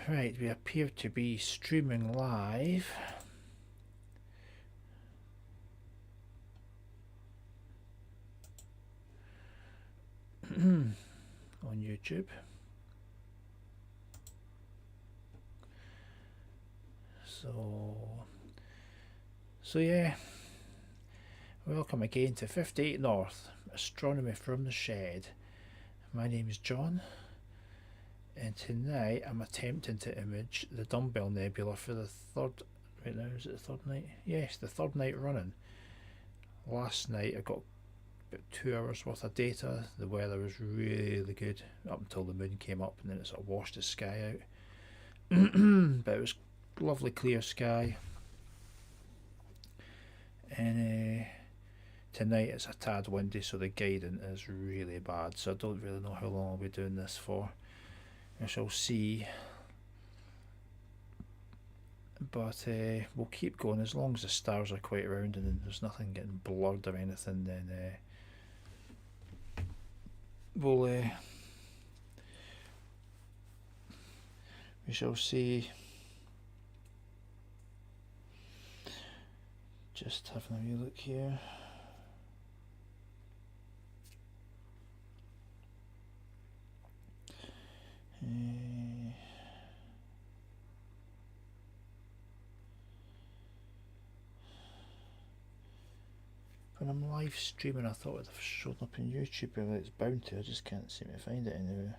Right, we appear to be streaming live. On YouTube. So yeah, welcome again to 58 North, Astronomy from the Shed. My name is John, and tonight I'm attempting to image the Dumbbell Nebula for the third, right now is it the third night? Yes, the third night running. Last night I got about 2 hours worth of data. The weather was really good up until the moon came up, and then it sort of washed the sky out. But it was lovely clear sky. And tonight it's a tad windy, so the guidance is really bad, so I don't really know how long I'll be doing this for. I shall see, but we'll keep going as long as the stars are quite round and there's nothing getting blurred or anything. Then we shall see. Just having a wee look here. When I'm live streaming, I thought it'd have shown up in YouTube, but it's bound to. I just can't seem to find it anywhere.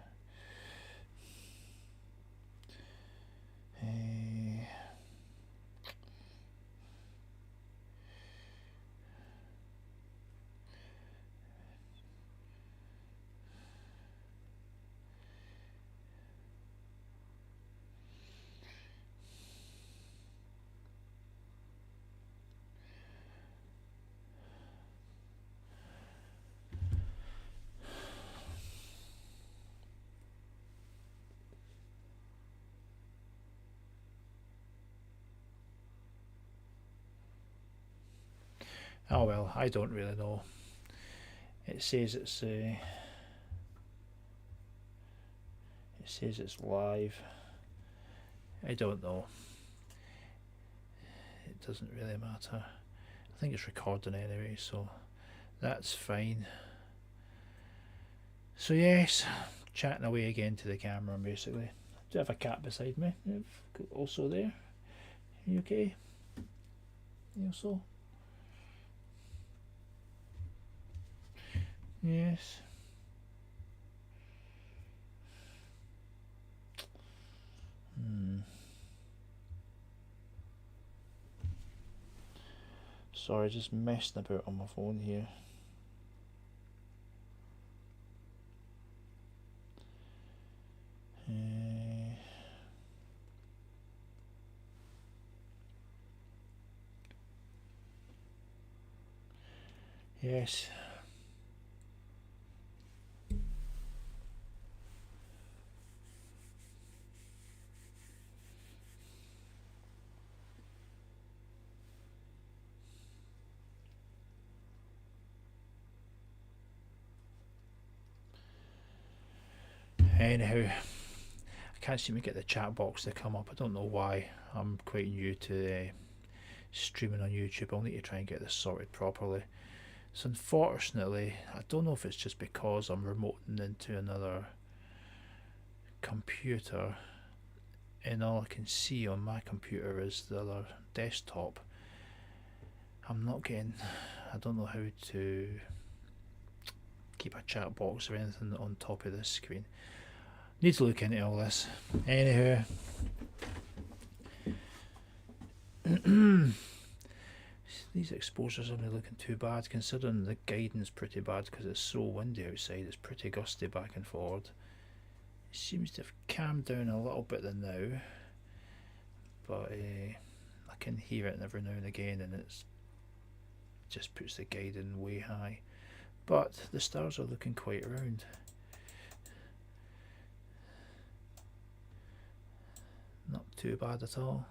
Oh well, I don't really know. It says it's live. I don't know. It doesn't really matter. I think it's recording anyway, so that's fine. So yes, chatting away again to the camera basically. I do have a cat beside me, also there. Are you okay? You also? Yes. Sorry, just messing about on my phone here. Yes. Anyhow, I can't seem to get the chat box to come up. I don't know why. I'm quite new to streaming on YouTube. I'll need to try and get this sorted properly. So unfortunately, I don't know if it's just because I'm remoting into another computer and all I can see on my computer is the other desktop. I'm not getting, I don't know how to keep a chat box or anything on top of this screen. Need to look into all this. Anyhow, these exposures aren't looking too bad considering the guidance pretty bad because it's so windy outside. It's pretty gusty back and forward. It seems to have calmed down a little bit than now, but I can hear it every now and again, and it's just puts the guidance way high. But the stars are looking quite round. Not too bad at all.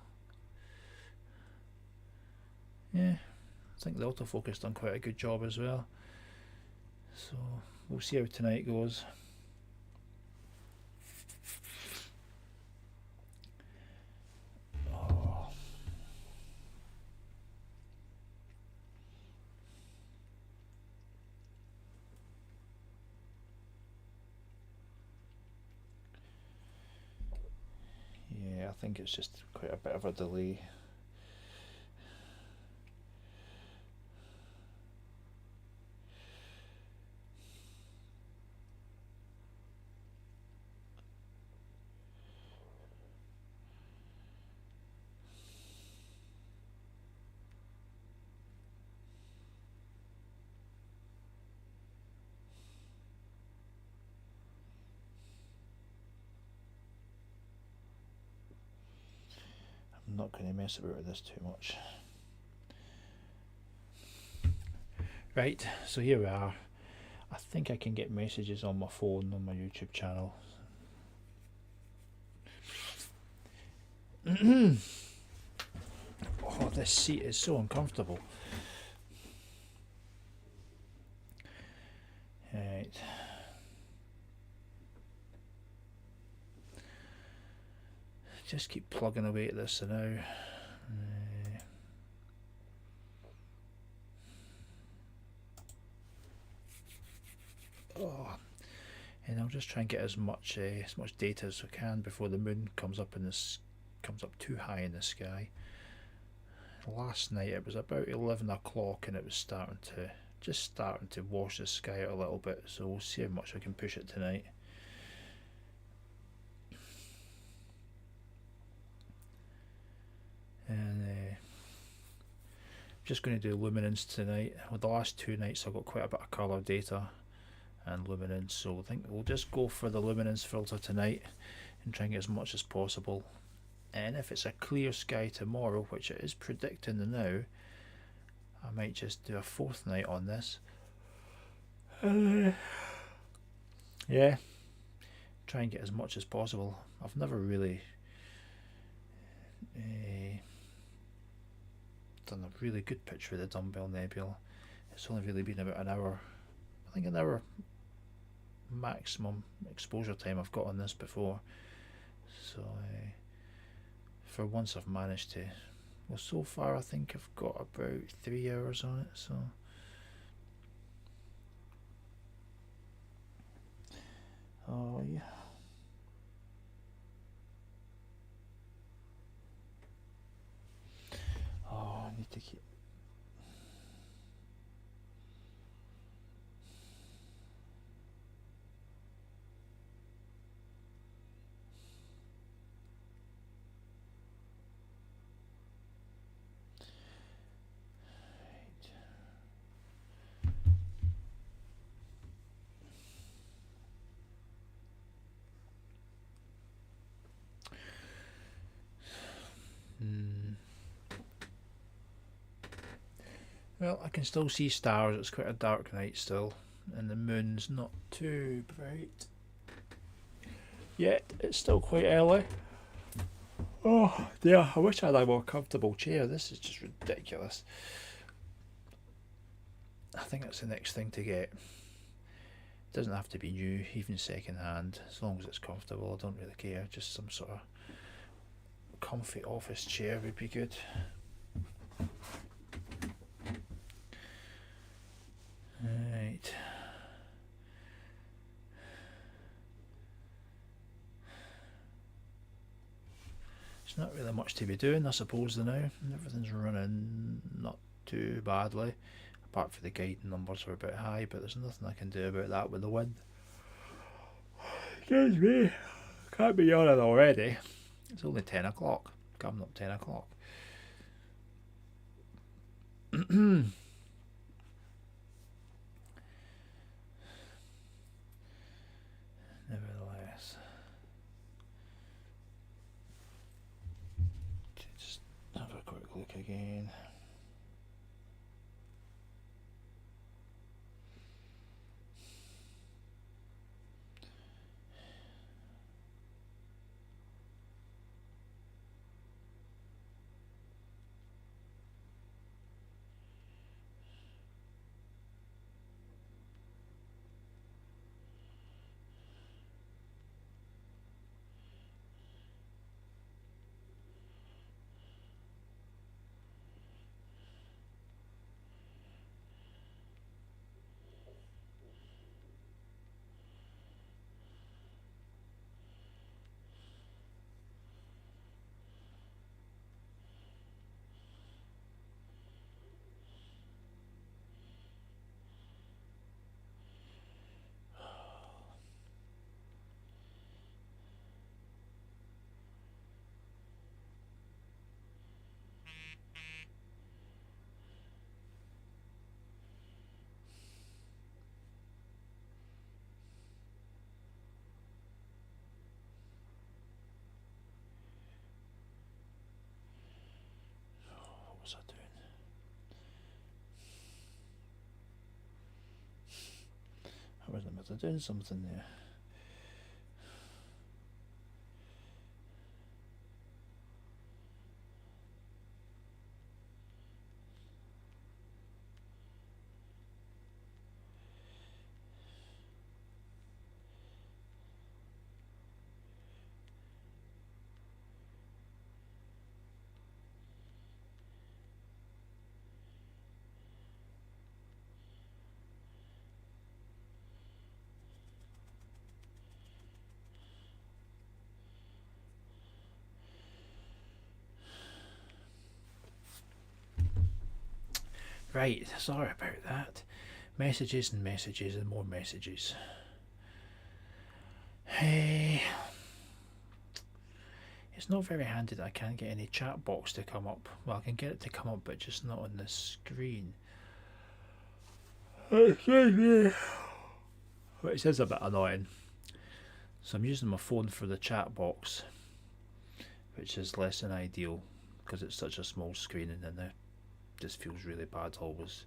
Yeah, I think the autofocus done quite a good job as well. So we'll see how tonight goes. think it's just quite a bit of a delay. I'm not going to mess about with this too much. Right, so here we are. I think I can get messages on my phone on my YouTube channel. Oh, this seat is so uncomfortable. Right. Just keep plugging away at this for now. And I'll just try and get as much data as I can before the moon comes up too high in the sky. Last night it was about 11 o'clock and it was starting to wash the sky out a little bit, so we'll see how much I can push it tonight. And just going to do luminance tonight. With the last 2 nights I've got quite a bit of colour data and luminance, so I think we'll just go for the luminance filter tonight and try and get as much as possible. And if it's a clear sky tomorrow, which it is predicting now, I might just do a 4th night on this. Yeah, try and get as much as possible. I've never really done a really good picture of the Dumbbell Nebula. It's only really been about an hour, I think an hour maximum exposure time I've got on this before. So for once I've managed to, well, so far I think I've got about 3 hours on it, so oh yeah. Oh, I need to keep Well, I can still see stars. It's quite a dark night still, and the moon's not too bright yet. It's still quite early. Oh dear, I wish I had a more comfortable chair. This is just ridiculous. I think that's the next thing to get. It doesn't have to be new, even second hand, as long as it's comfortable. I don't really care. Just some sort of comfy office chair would be good. Right. It's not really much to be doing, I suppose, now. Everything's running not too badly, apart from the guiding numbers are a bit high, but there's nothing I can do about that with the wind. Excuse me, can't be yawning already. It's only 10 o'clock, coming up 10 o'clock. Nevertheless, just have a quick look again. they're doing something there. Right, sorry about that. Messages and messages and more messages. Hey, it's not very handy that I can't get any chat box to come up. Well, I can get it to come up, but just not on the screen. Which is a bit annoying. So I'm using my phone for the chat box, which is less than ideal because it's such a small screen, and then it just feels really bad always.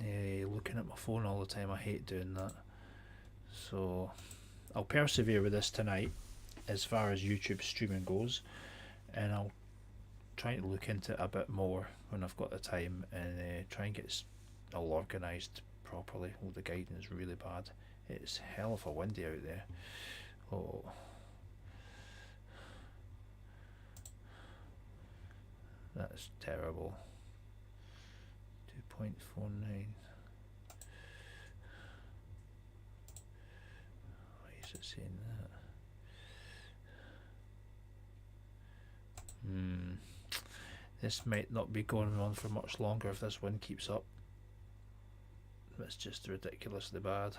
Looking at my phone all the time, I hate doing that. So I'll persevere with this tonight as far as YouTube streaming goes, and I'll try to look into it a bit more when I've got the time, and try and get it all organised properly. Oh, the guiding is really bad. It's hell of a windy out there. Oh, that's terrible. 2.49. Why is it saying that? This might not be going on for much longer if this wind keeps up. It's just ridiculously bad.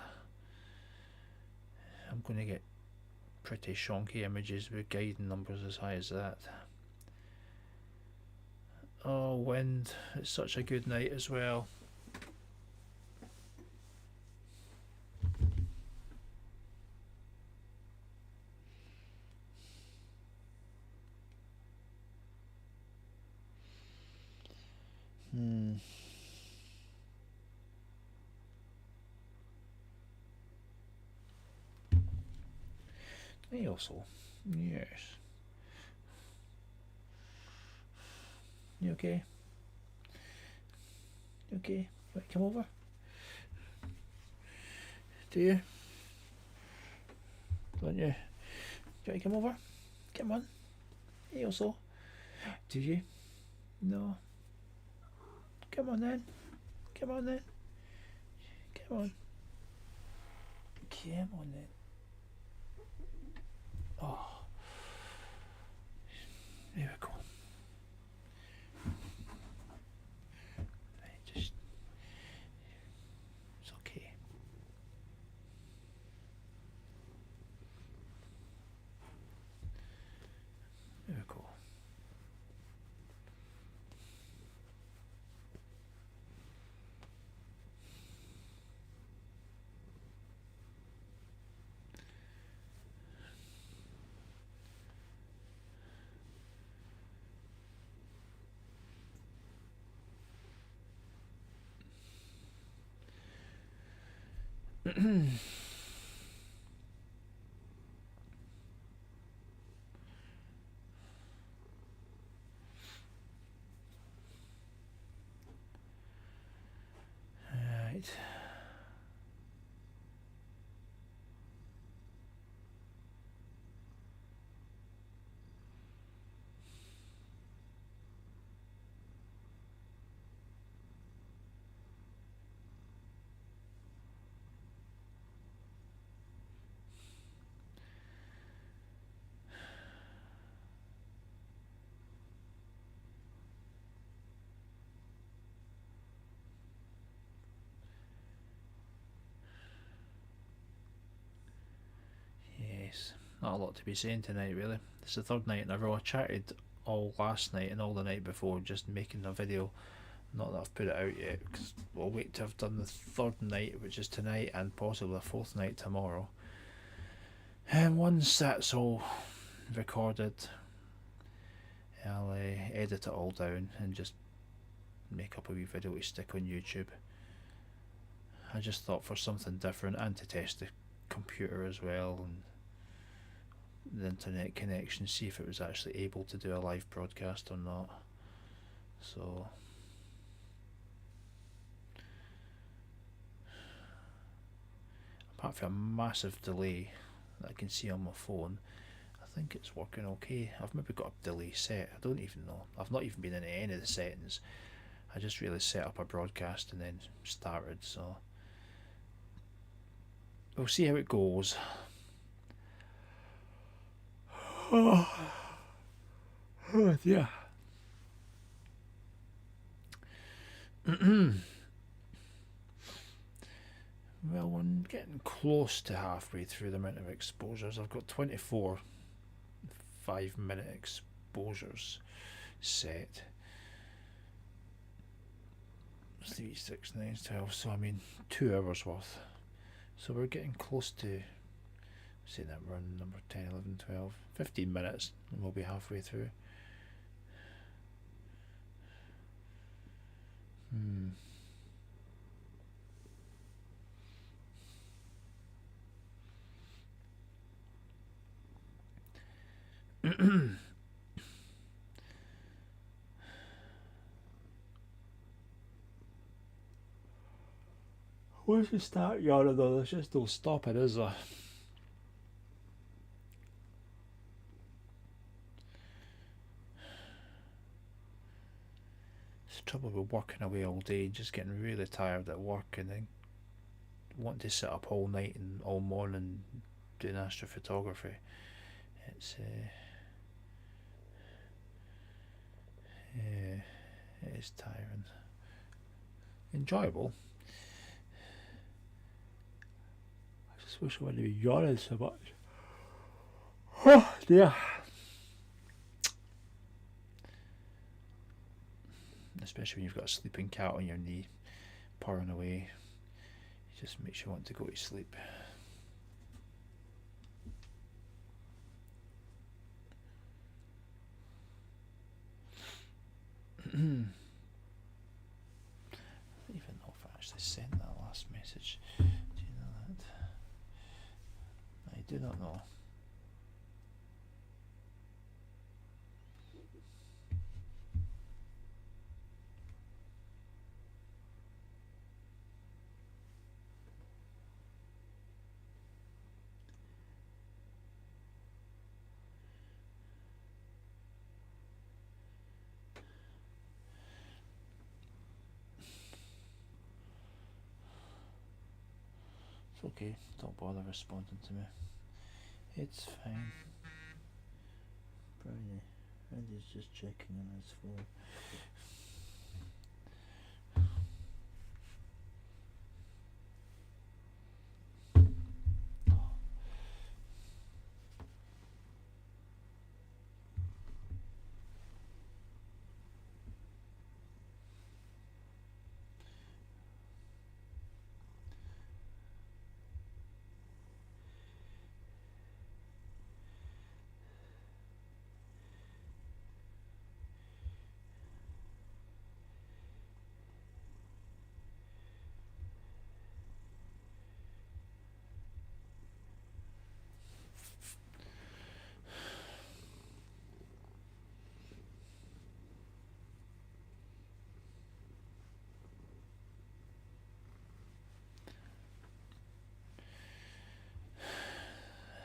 I'm going to get pretty shonky images with guiding numbers as high as that. Oh, wind. It's such a good night as well. Also, yes. You okay? You okay? You want to come over? Do you? Don't you? Do you want to come over? Come on. You also? Do you? No. Come on then. Come on then. Come on. Come on then. Oh, there we go. Just, it's okay. There we go. Right. Not a lot to be saying tonight, really. It's the third night in a row. I chatted all last night and all the night before, just making a video. Not that I've put it out yet, because we'll wait to have done the third night, which is tonight, and possibly the fourth night tomorrow. And once that's all recorded, I'll edit it all down and just make up a wee video to stick on YouTube. I just thought for something different and to test the computer as well and the internet connection, see if it was actually able to do a live broadcast or not. So apart from a massive delay that I can see on my phone, I think it's working okay. I've maybe got a delay set, I don't even know. I've not even been into any of the settings. I just really set up a broadcast and then started, so we'll see how it goes. Oh dear. Well, we're getting close to halfway through the amount of exposures. I've got 24 5-minute exposures set. 3, 6, 9, 12, so I mean 2 hours worth. So we're getting close to, say that we're on number 10, 11, 12, 15 minutes and we'll be halfway through. Once you start yawning though, there's just no stopping, is there? It's the trouble with working away all day, just getting really tired at work and then wanting to sit up all night and all morning doing astrophotography. It's yeah, it is tiring. Enjoyable. I just wish I wouldn't be yawning so much. Oh dear. Especially when you've got a sleeping cat on your knee purring away, it just makes you want to go to sleep. I don't even know if I actually sent that last message. Do you know that? I do not know. It's okay, don't bother responding to me. It's fine. Brandy's just checking on his phone.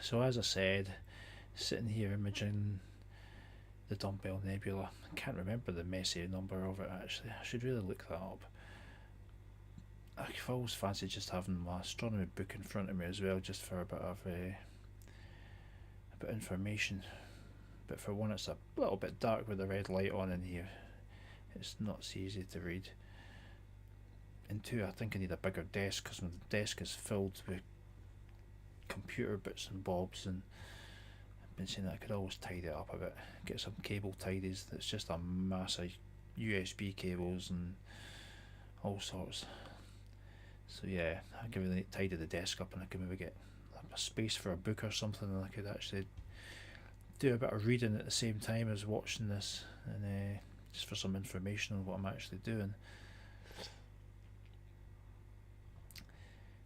So as I said, sitting here imaging the Dumbbell Nebula. I can't remember the messy number of it actually. I should really look that up. I've always fancied just having my astronomy book in front of me as well, just for a bit of information. But for one, it's a little bit dark with the red light on in here. It's not so easy to read. And two, I think I need a bigger desk because my desk is filled with computer bits and bobs, and I've been saying that I could always tidy it up a bit, get some cable tidies that's just a mass of USB cables and all sorts. So yeah, I could really tidy the desk up and I could maybe get a space for a book or something, and I could actually do a bit of reading at the same time as watching this, and just for some information on what I'm actually doing.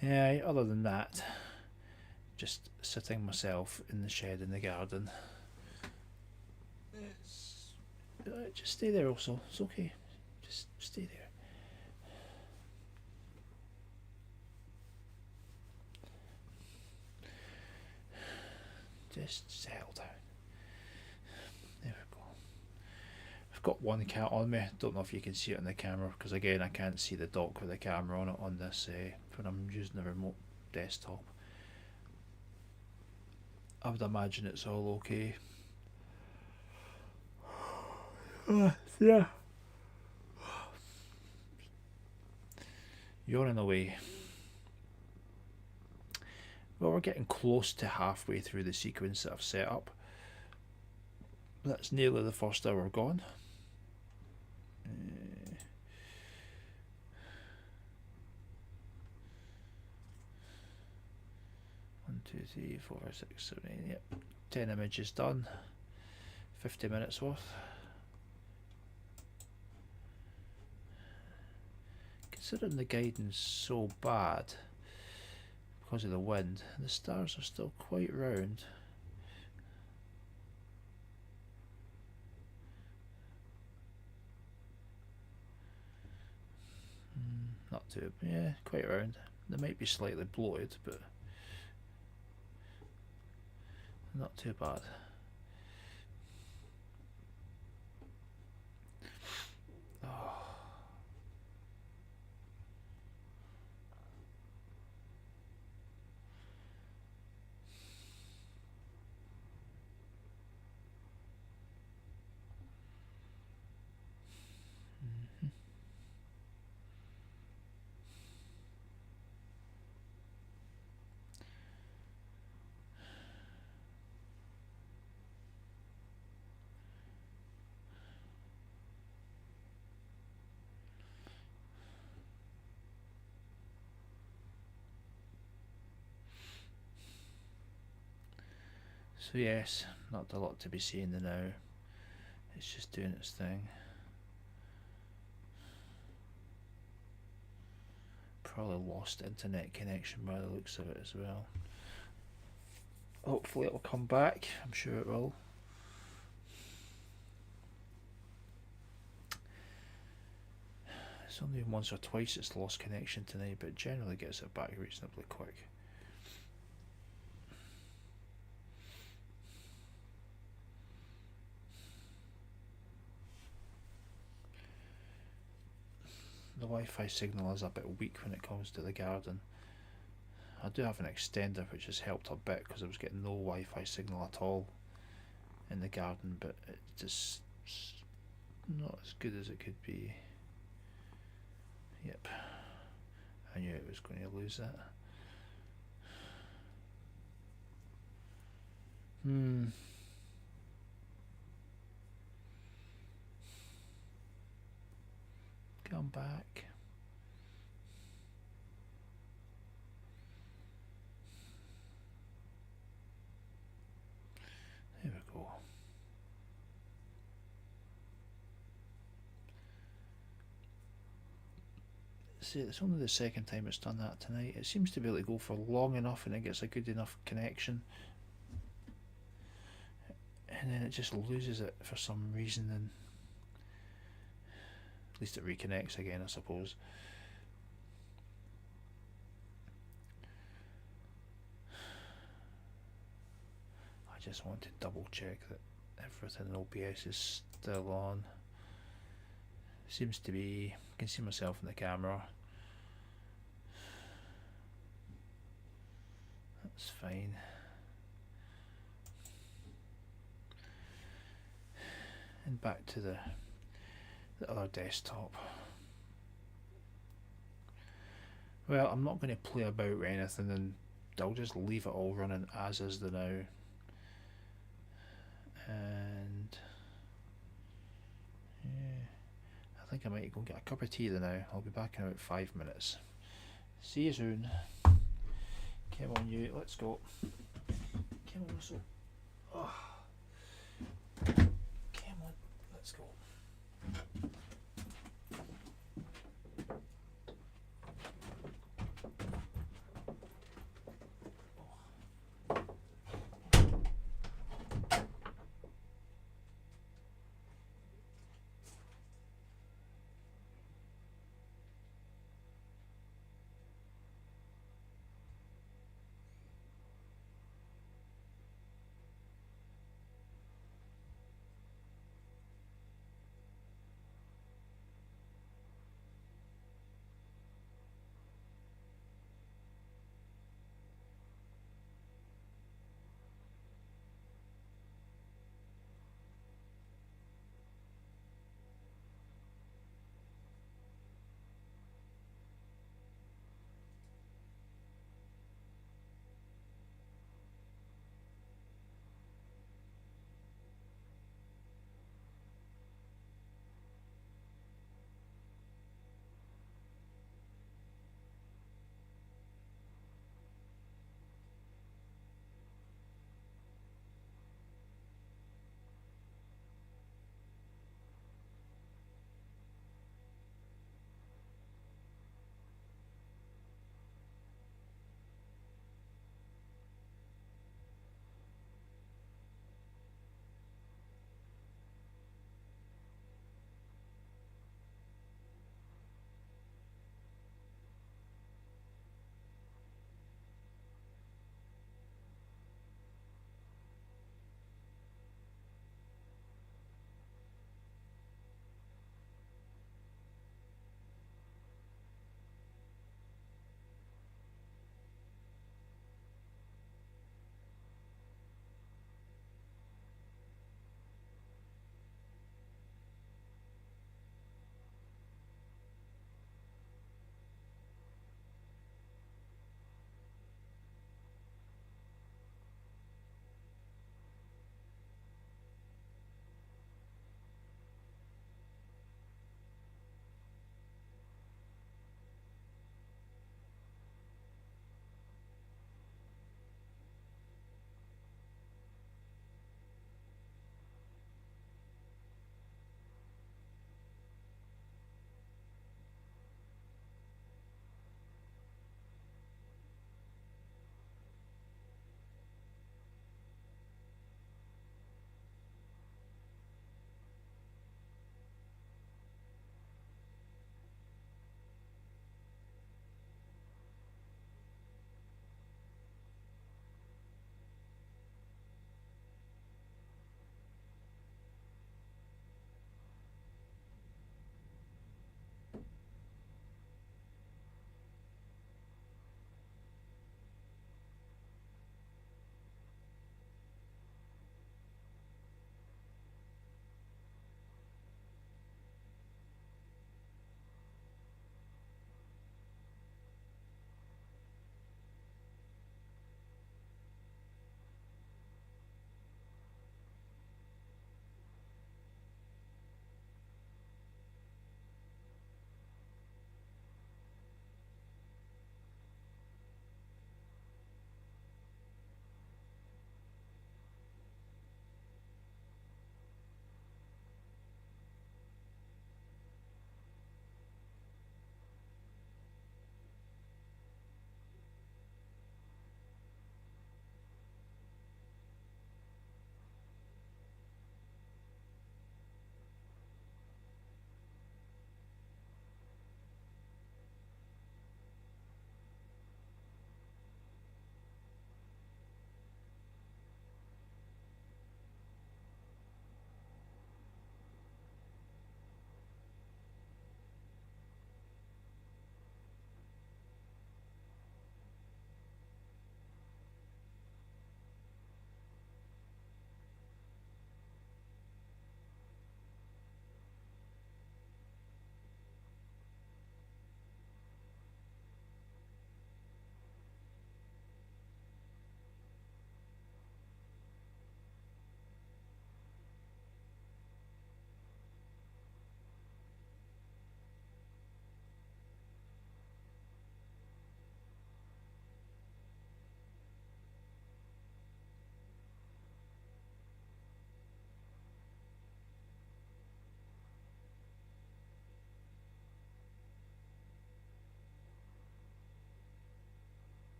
Yeah, other than that, just sitting myself in the shed in the garden. Just stay there also, it's okay. Just stay there. Just settle down. There we go. I've got one cat on me. Don't know if you can see it on the camera because again I can't see the dock with the camera on it on this when I'm using the remote desktop. I would imagine it's all okay. Yeah. Yawning away. Well, we're getting close to halfway through the sequence that I've set up. That's nearly the first hour gone. 1, 2, 3, 4, 5, 6, 7, 8. Yep, 10 images done. 50 minutes worth. Considering the guidance so bad because of the wind, the stars are still quite round. Not too, yeah, quite round. They might be slightly bloated, but not too bad. Oh. So yes, not a lot to be seen now. It's just doing its thing. Probably lost internet connection by the looks of it as well. Hopefully it'll come back. I'm sure it will. It's only once or twice it's lost connection tonight, but generally gets it back reasonably quick. The Wi-Fi signal is a bit weak when it comes to the garden. I do have an extender which has helped a bit because I was getting no Wi-Fi signal at all in the garden, but it's just not as good as it could be. Yep, I knew it was going to lose that. Come back. There we go. See, it's only the second time it's done that tonight. It seems to be able to go for long enough and it gets a good enough connection, and then it just loses it for some reason, and at least it reconnects again, I suppose. I just want to double check that everything in OBS is still on. Seems to be. I can see myself in the camera. That's fine. And back to the other desktop. Well, I'm not going to play about with anything, and I'll just leave it all running as is the now. And yeah, I think I might go and get a cup of tea now. I'll be back in about 5 minutes. See you soon. Come on, you. Let's go. Come on, Russell. Oh. Come on. Let's go.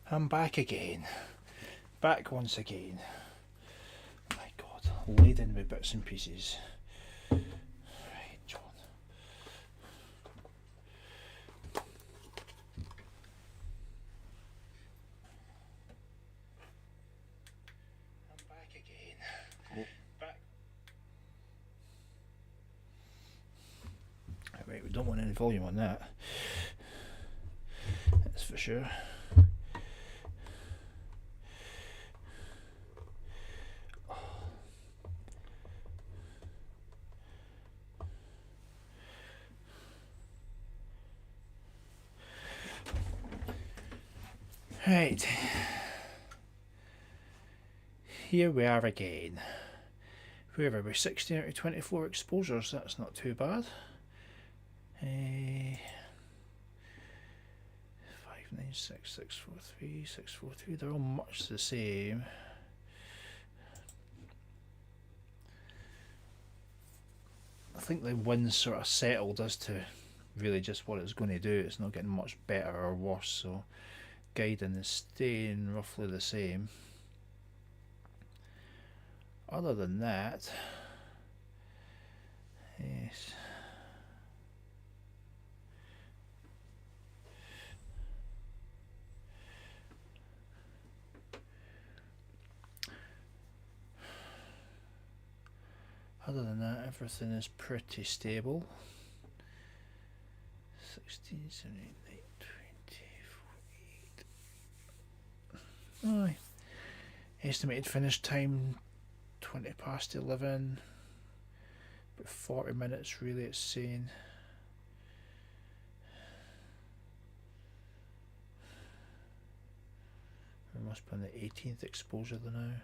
I'm back again. Back once again. My God, laden with bits and pieces. Right, John. I'm back again. Oh. Back. Right, we don't want any volume on that. That's for sure. Right, here we are again. Where are we? 16 out of 24 exposures, that's not too bad. 596, 643, 643, they're all much the same. I think the wind sort of settled as to really just what it's going to do. It's not getting much better or worse, so guiding is staying roughly the same. Other than that, yes. Other than that, everything is pretty stable. 16, 17, 20, 48. Aye. Estimated finish time 20 past 11. About 40 minutes really, it's saying. We must be on the 18th exposure now.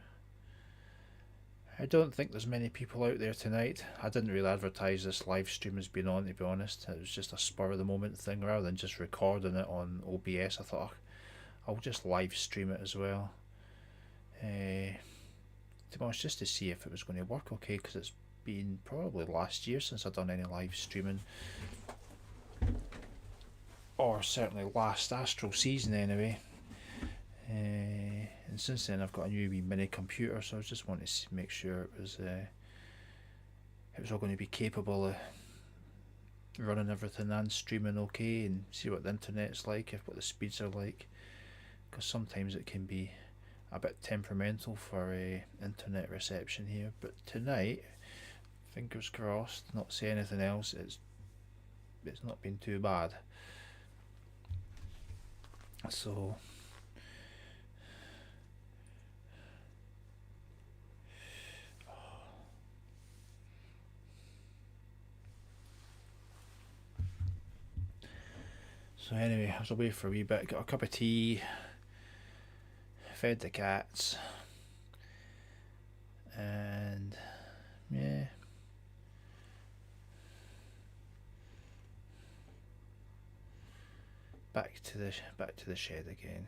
I don't think there's many people out there tonight. I didn't really advertise this live stream as being on, to be honest. It was just a spur of the moment thing rather than just recording it on OBS. I thought I'll just live stream it as well. To be honest, just to see if it was going to work okay, because it's been probably last year since I've done any live streaming. Or certainly last Astral season anyway. And since then I've got a new wee mini computer, so I just wanted to make sure it was all going to be capable of running everything and streaming okay, and see what the internet's like, what the speeds are like, because sometimes it can be a bit temperamental for internet reception here. But tonight, fingers crossed, not say anything else, it's not been too bad. So anyway, I was away for a wee bit, got a cup of tea, fed the cats, and yeah, back to the shed again.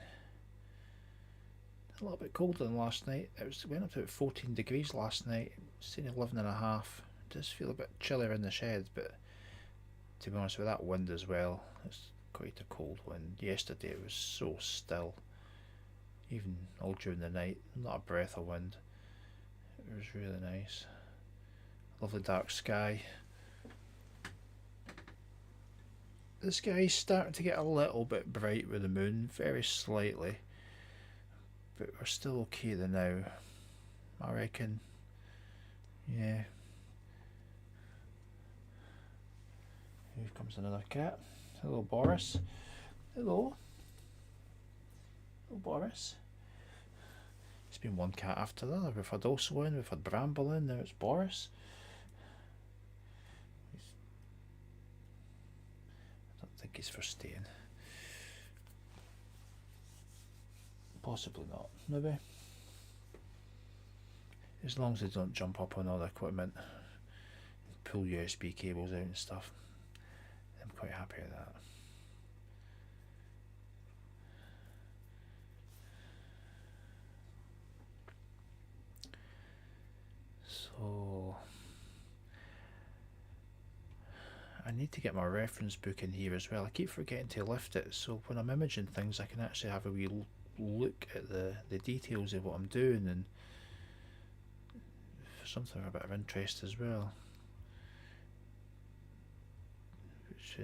A little bit colder than last night. It went up to about 14 degrees last night. It's 11.5. It does feel a bit chillier in the shed, but to be honest, with that wind as well, it's quite a cold wind. Yesterday it was so still, even all during the night, not a breath of wind. It was really nice. Lovely dark sky. The sky's starting to get a little bit bright with the moon, very slightly, but we're still okay there now, I reckon. Yeah. Here comes another cat. Hello, Boris. Hello. Hello, Boris. It's been one cat after the other. We've had Oso in, we've had Bramble in, now it's Boris. I don't think he's for staying. Possibly not, maybe. As long as they don't jump up on all the equipment and pull USB cables out and stuff, I'm quite happy with that. So I need to get my reference book in here as well. I keep forgetting to lift it, so when I'm imaging things I can actually have a wee look at the details of what I'm doing, and for something of a bit of interest as well. Which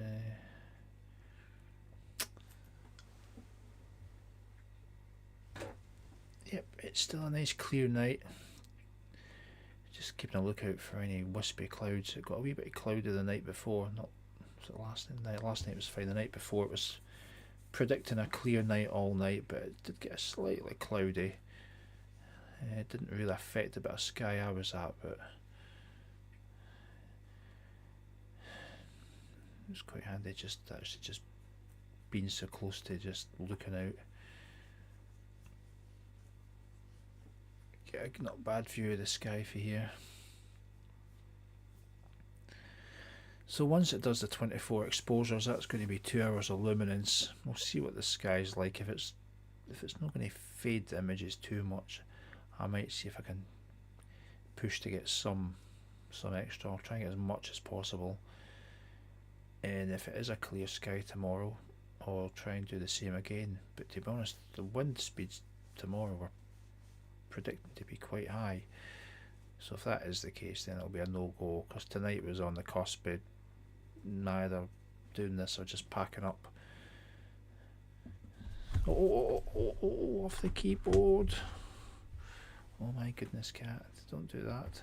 yep, it's still a nice clear night. Just keeping a lookout for any wispy clouds. It got a wee bit cloudy the night before. Not was it last night. Last night was fine. The night before it was predicting a clear night all night, but it did get slightly cloudy. It didn't really affect the bit of sky I was at, but it was quite handy just actually just being so close to just looking out. Get a not bad view of the sky for here. So once it does the 24 exposures, that's going to be 2 hours of luminance. We'll see what the sky's like. If it's not going to fade the images too much, I might see if I can push to get some extra. I'll try and get as much as possible. And if it is a clear sky tomorrow, I'll try and do the same again. But to be honest, the wind speeds tomorrow were predicted to be quite high. So if that is the case, then it'll be a no-go, because tonight was on the cusp of neither doing this or just packing up. Oh, off the keyboard. Oh my goodness, cat, don't do that.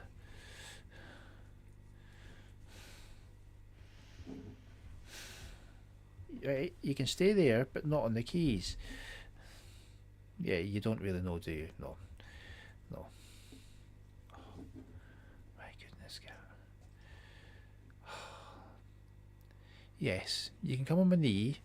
Right, you can stay there, but not on the keys. Yeah, you don't really know, do you? No. No. Oh, my goodness, cat. Yes, you can come on my knee.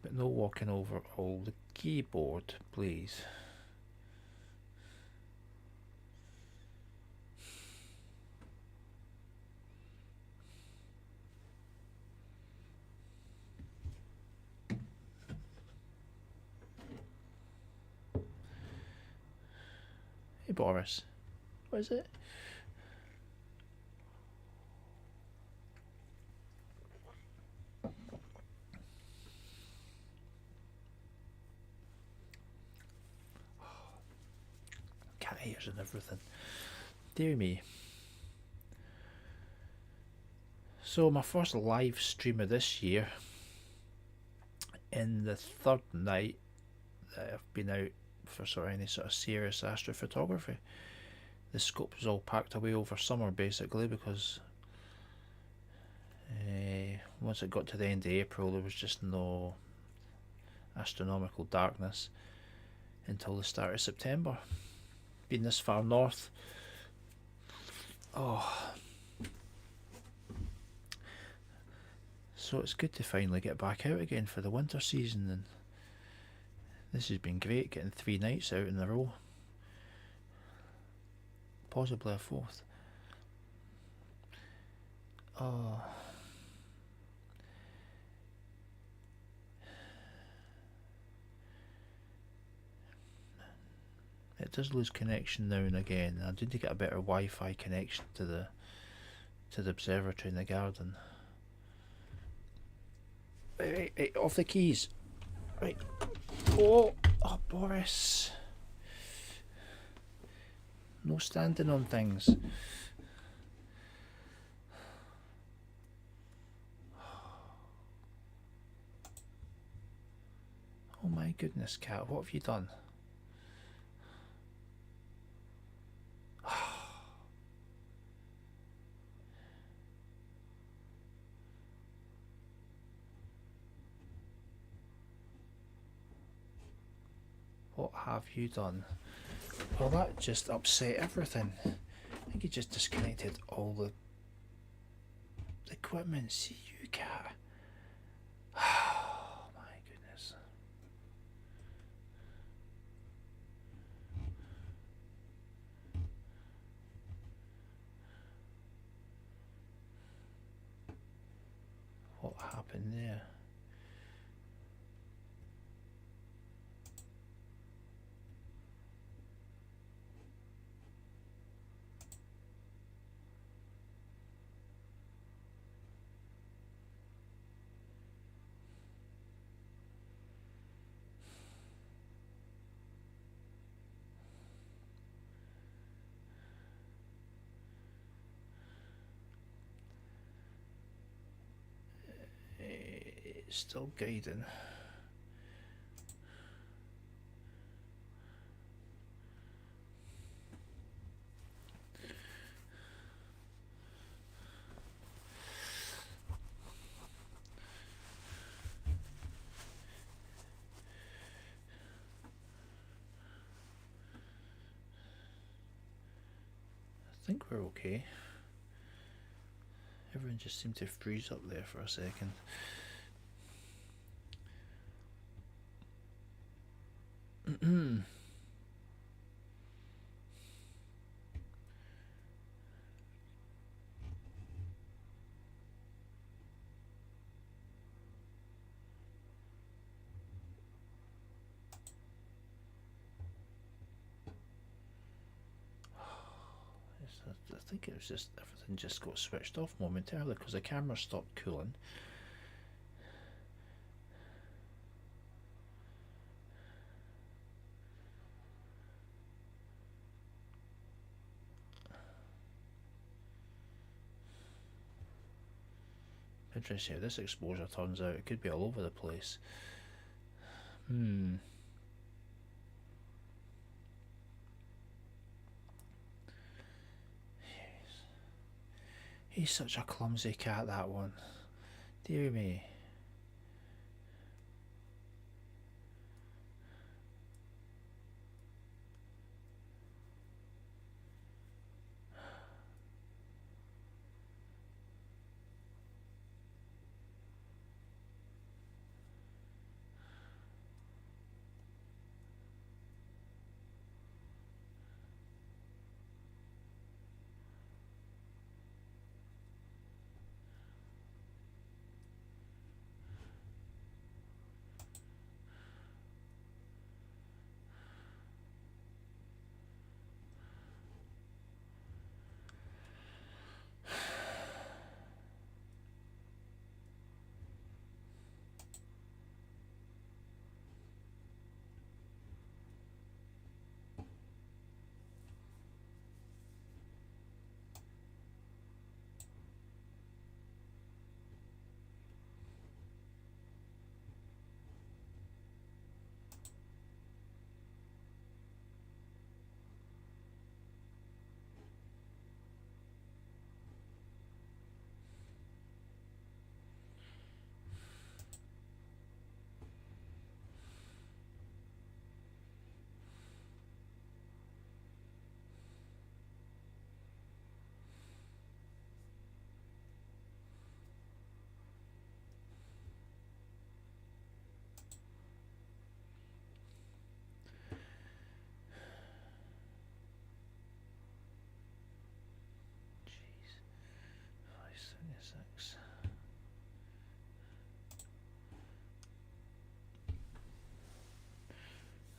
But no walking over all the keyboard, please. Hey Boris, what is it? Cat ears and everything. Dear me. So my first live stream of this year, in the third night that I've been out for any sort of serious astrophotography. The scope was all packed away over summer basically, because once it got to the end of April there was just no astronomical darkness until the start of September. Being this far north, so it's good to finally get back out again for the winter season, and this has been great, getting 3 nights out in a row, possibly a 4th. It does lose connection now and again. I need to get a better Wi-Fi connection to the observatory in the garden. Right, off the keys. Right. Oh, Boris. No standing on things. Oh my goodness, cat, what have you done? What have you done? Well, that just upset everything. I think you just disconnected all the equipment. See you, cat. Oh my goodness. What happened there? Still guiding. I think we're okay. Everyone just seemed to freeze up there for a second. I think it was just everything just got switched off momentarily because the camera stopped cooling. Interesting how this exposure turns out. It could be all over the place. He's such a clumsy cat, that one. Dear me.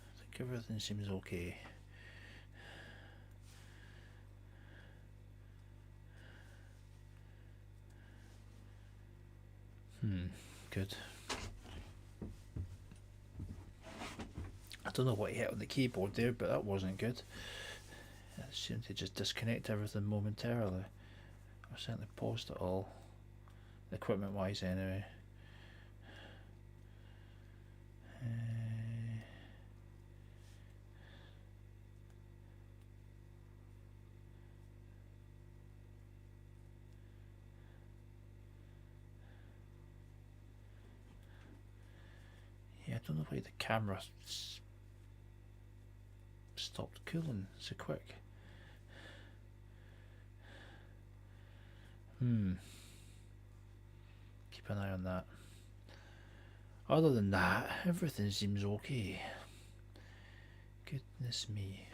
I think everything seems okay. Good. I don't know what hit on the keyboard there, but that wasn't good. It seemed to just disconnect everything momentarily. I certainly paused it all, equipment wise anyway. Yeah, I don't know why the camera stopped cooling so quick. Keep an eye on that. Other than that, everything seems okay. Goodness me.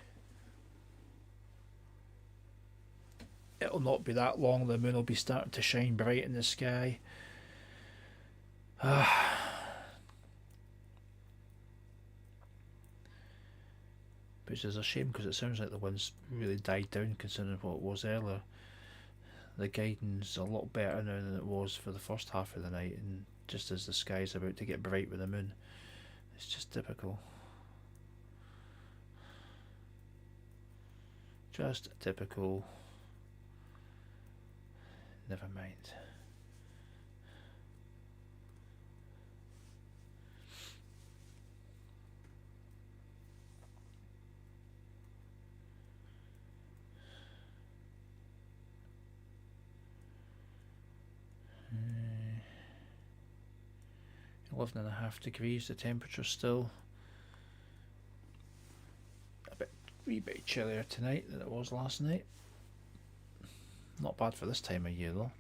It'll not be that long, the moon will be starting to shine bright in the sky. Which is a shame because it sounds like the wind's really died down considering what it was earlier. The guiding's a lot better now than it was for the first half of the night, and just as the sky's about to get bright with the moon. It's just typical. Just typical. Never mind. 11.5 degrees, the temperature still. A wee bit chillier tonight than it was last night. Not bad for this time of year though.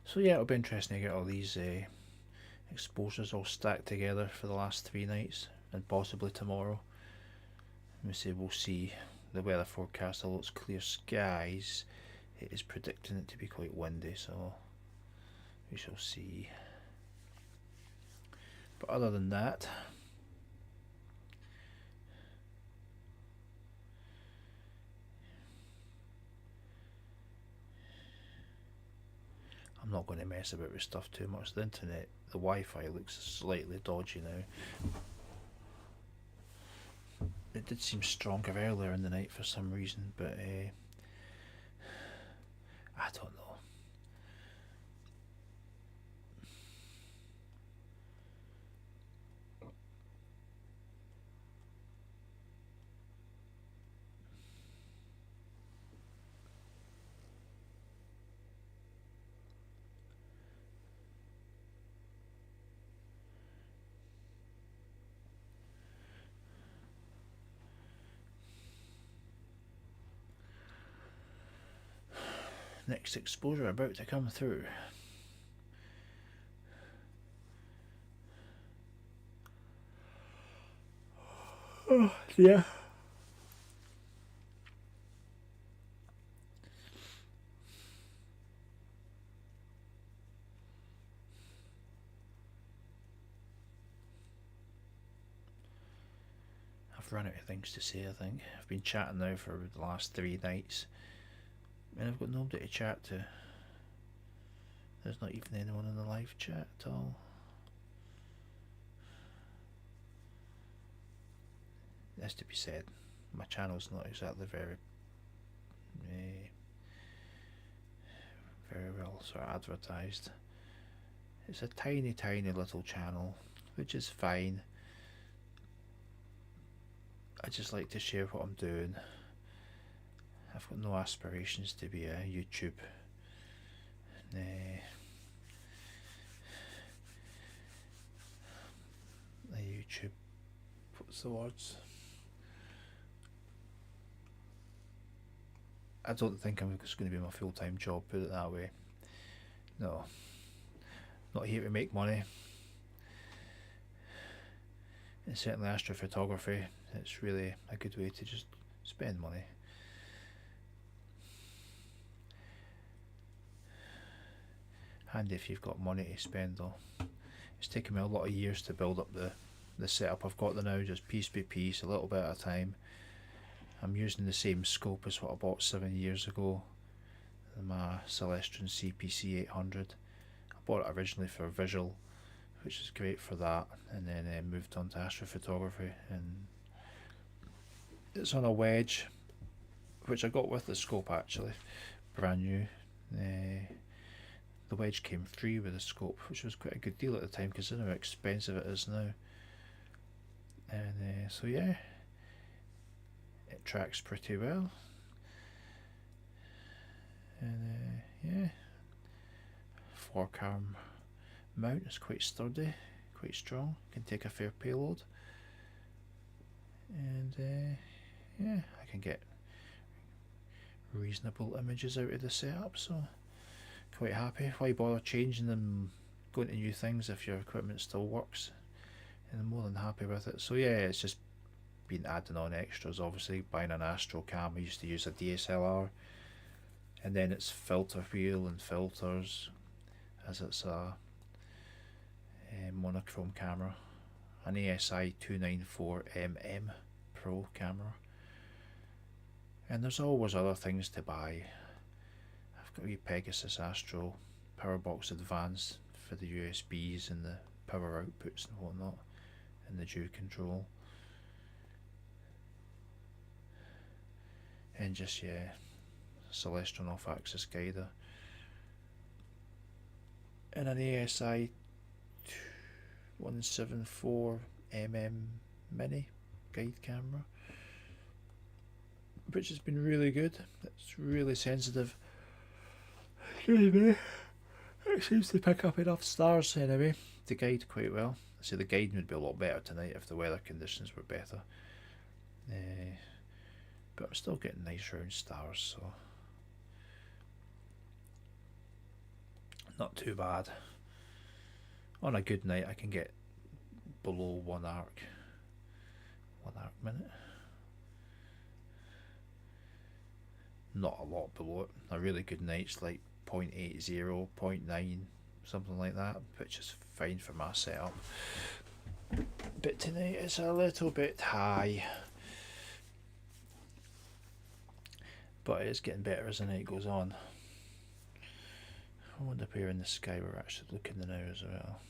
So yeah, it'll be interesting to get all these exposures all stacked together for the last 3 nights and possibly tomorrow. We'll see. The weather forecast, although it's clear skies, it is predicting it to be quite windy, so we shall see. But other than that, I'm not going to mess about with stuff too much. The internet, the Wi-Fi looks slightly dodgy now. It did seem stronger earlier in the night for some reason, but I don't know. Next exposure about to come through. Oh, yeah. I've run out of things to say, I think. I've been chatting now for the last 3 nights. And I've got nobody to chat to. There's not even anyone in the live chat at all. It has to be said, my channel's not exactly very well sort of advertised. It's a tiny little channel, which is fine. I just like to share what I'm doing. I've got no aspirations to be a YouTube what's the words? I don't think it's going to be my full-time job, put it that way. No, not here to make money. And certainly astrophotography, it's really a good way to just spend money. Handy if you've got money to spend though. It's taken me a lot of years to build up the setup I've got there now, just piece by piece, a little bit at a time. I'm using the same scope as what I bought 7 years ago, my Celestron CPC 800. I bought it originally for visual, which is great for that, and then moved on to astrophotography, and it's on a wedge, which I got with the scope actually, brand new. The wedge came free with the scope, which was quite a good deal at the time considering how expensive it is now. And so yeah, it tracks pretty well. And yeah, 4-arm mount is quite sturdy, quite strong, can take a fair payload. And yeah, I can get reasonable images out of the setup, so quite happy. Why bother changing them, going to new things if your equipment still works? And I'm more than happy with it. So yeah, it's just been adding on extras. Obviously buying an Astro cam, I used to use a DSLR, and then it's filter wheel and filters, as it's a monochrome camera, an ASI 294mm Pro camera. And there's always other things to buy. I've got a wee Pegasus Astro Powerbox Advanced for the USBs and the power outputs and whatnot, and the dew control. And just yeah, Celestron off-axis guider. And an ASI 174mm mini guide camera, which has been really good. It's really sensitive. Excuse me. It seems to pick up enough stars anyway to guide quite well. So the guiding would be a lot better tonight if the weather conditions were better. But I'm still getting nice round stars, so not too bad. On a good night I can get below 1 arc minute. Not a lot below it. A really good night's like 0.80, 0.9, something like that, which is fine for my setup. But tonight it's a little bit high. But it is getting better as the night goes on. I wonder where in the sky we're actually looking now as well.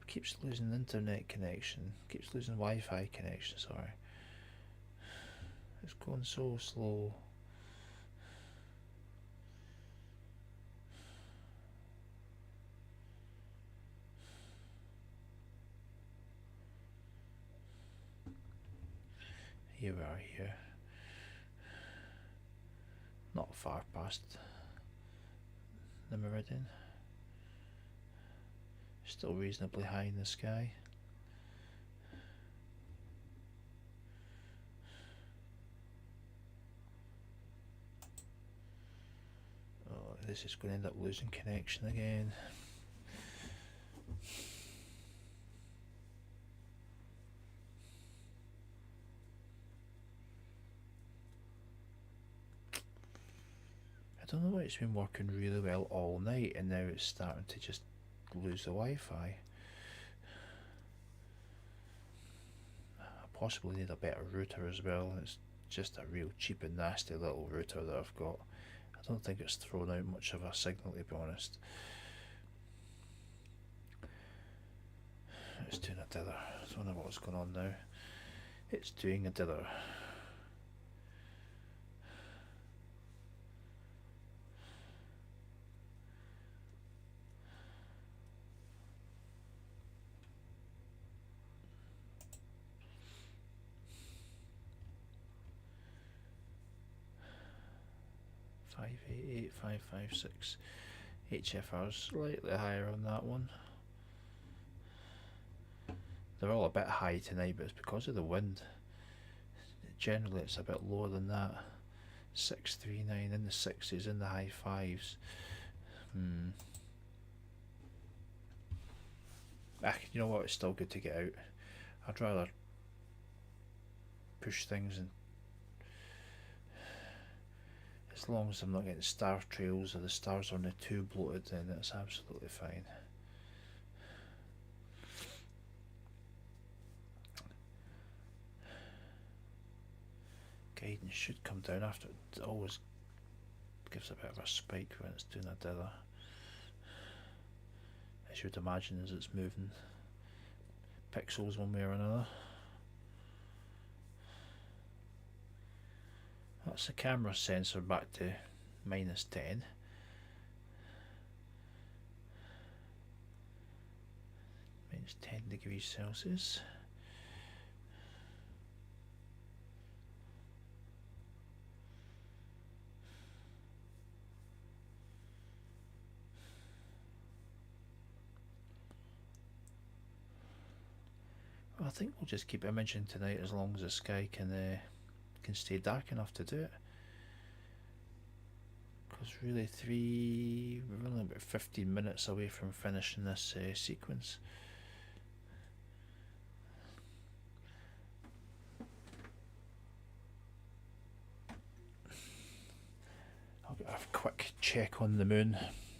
Keeps losing internet connection. Keeps losing Wi-Fi connection, sorry. It's going so slow. Here we are here. Not far past the meridian. Still reasonably high in the sky. Oh, this is going to end up losing connection again. I don't know why it's been working really well all night and now it's starting to just lose the Wi-Fi. I possibly need a better router as well. It's just a real cheap and nasty little router that I've got. I don't think it's thrown out much of a signal, to be honest. It's doing a dither. I don't know what's going on now. It's doing a dither. .588.556 HFR, slightly higher on that one. They're all a bit high tonight, but it's because of the wind. Generally it's a bit lower than that. 639 in the 60s, in the high 5s. You know what, it's still good to get out. I'd rather push things, and as long as I'm not getting star trails or the stars aren't too bloated, then that's absolutely fine. Guidance should come down after. It always gives a bit of a spike when it's doing a dither, as you would imagine, as it's moving pixels one way or another. That's the camera sensor back to -10. -10 degrees Celsius. Well, I think we'll just keep imaging tonight as long as the sky can stay dark enough to do it. Because really we're only about 15 minutes away from finishing this sequence. I'll get a quick check on the moon,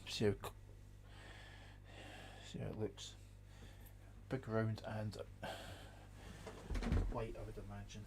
see how it looks. Big, round and white, I would imagine.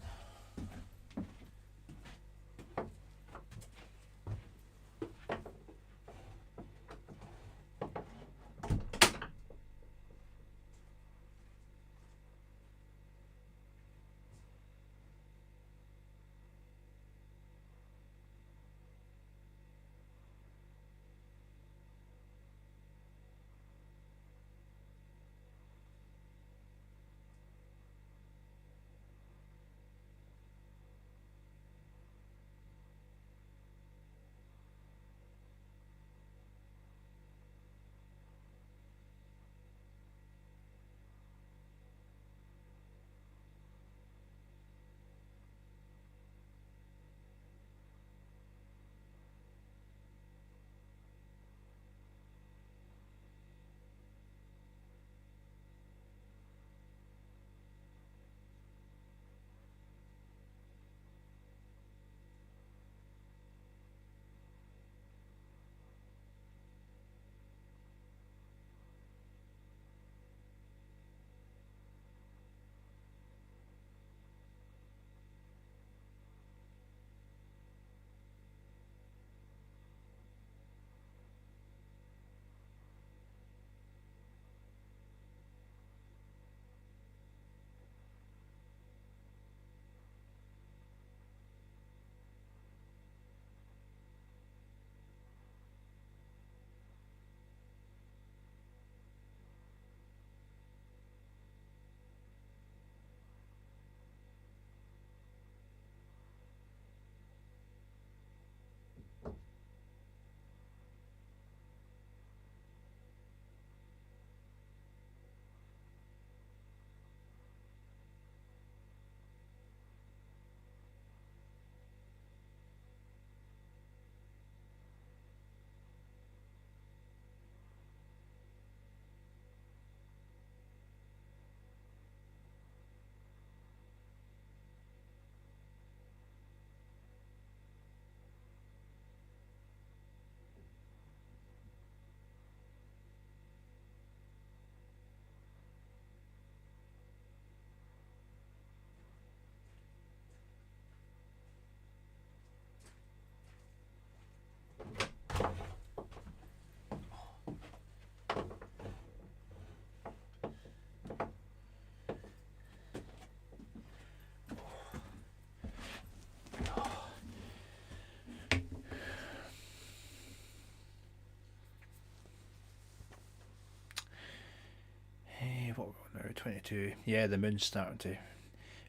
22. Yeah, the moon's starting to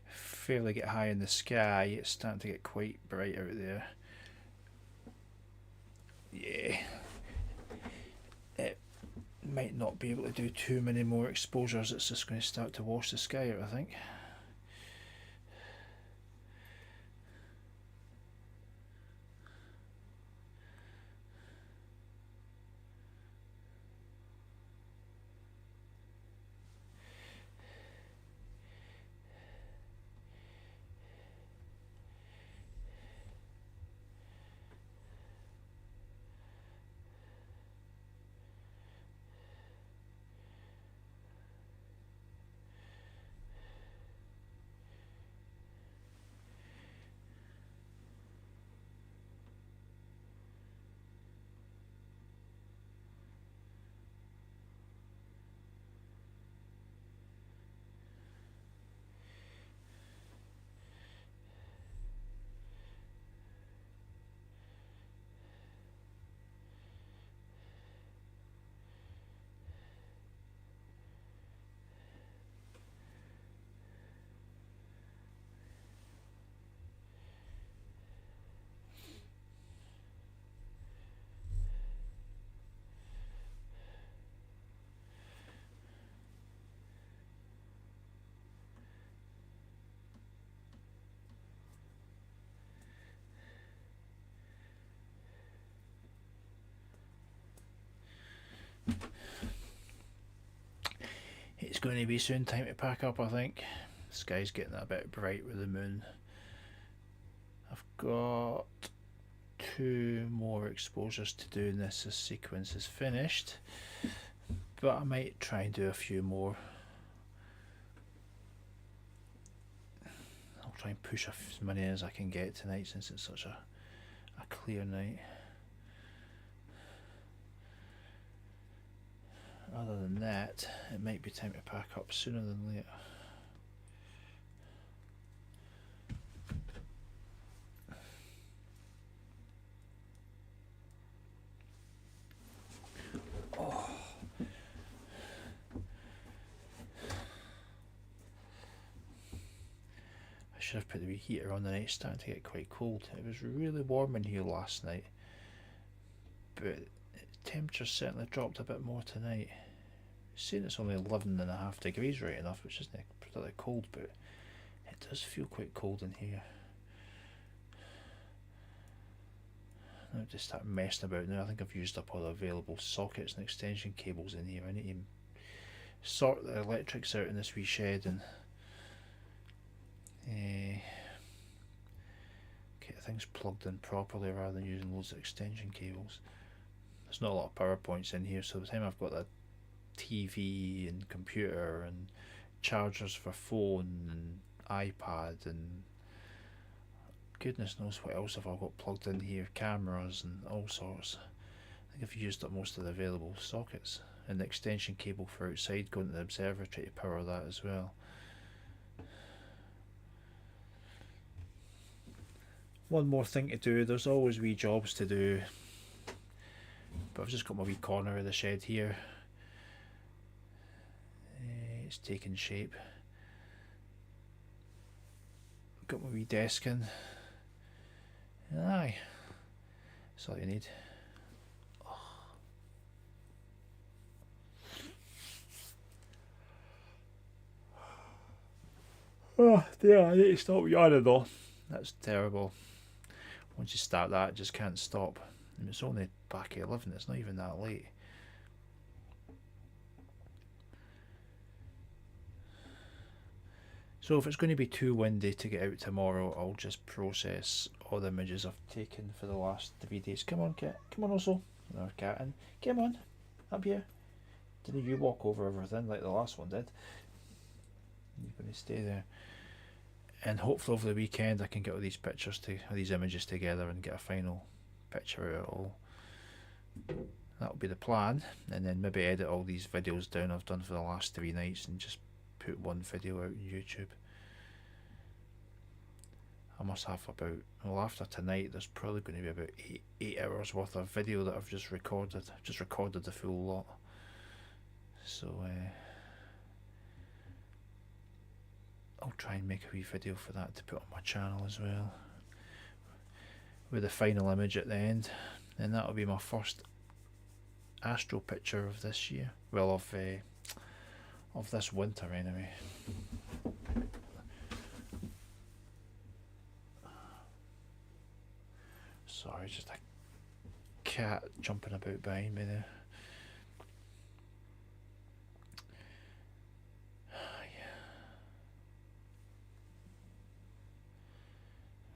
fairly get high in the sky. It's starting to get quite bright out there. Yeah. It might not be able to do too many more exposures. It's just going to start to wash the sky out, I think. It's going to be soon time to pack up, I think. The sky's getting a bit bright with the moon. I've got 2 more exposures to do and this sequence is finished, but I might try and do a few more. I'll try and push as many as I can get tonight since it's such a clear night. Other than that, it might be time to pack up sooner than later. Oh. I should have put the heater on the night. It's starting to get quite cold. It was really warm in here last night, but temperature's certainly dropped a bit more tonight. Saying it's only 11.5 degrees right enough, which isn't particularly cold, but it does feel quite cold in here. I'll just start messing about now. I think I've used up all the available sockets and extension cables in here. I need to sort the electrics out in this wee shed and get things plugged in properly rather than using loads of extension cables. There's not a lot of power points in here, so by the time I've got the TV and computer and chargers for phone and iPad and goodness knows what else have I got plugged in here, cameras and all sorts. I think I've used up most of the available sockets, and the extension cable for outside going to the observatory to power that as well. One more thing to do, there's always wee jobs to do, but I've just got my wee corner of the shed here. It's taking shape. Got my wee desk in. Aye, that's all you need. Oh dear, I need to stop yawning though. That's terrible. Once you start that, it just can't stop. And it's only back at 11, it's not even that late. So if it's going to be too windy to get out tomorrow, I'll just process all the images I've taken for the last 3 days. Come on, cat. Come on, also. Another cat in. Come on. Up here. Didn't you walk over everything like the last one did? You're going to stay there. And hopefully over the weekend I can get all these pictures, all these images together and get a final picture out of it all. That'll be the plan. And then maybe edit all these videos down I've done for the last 3 nights and just put one video out on YouTube. I must have about, well, after tonight there's probably going to be about 8 hours worth of video that I've just recorded. I've just recorded the full lot. So I'll try and make a wee video for that to put on my channel as well, with the final image at the end, and that'll be my first astro picture of this year. Well, of this winter anyway. Sorry, just a cat jumping about behind me there.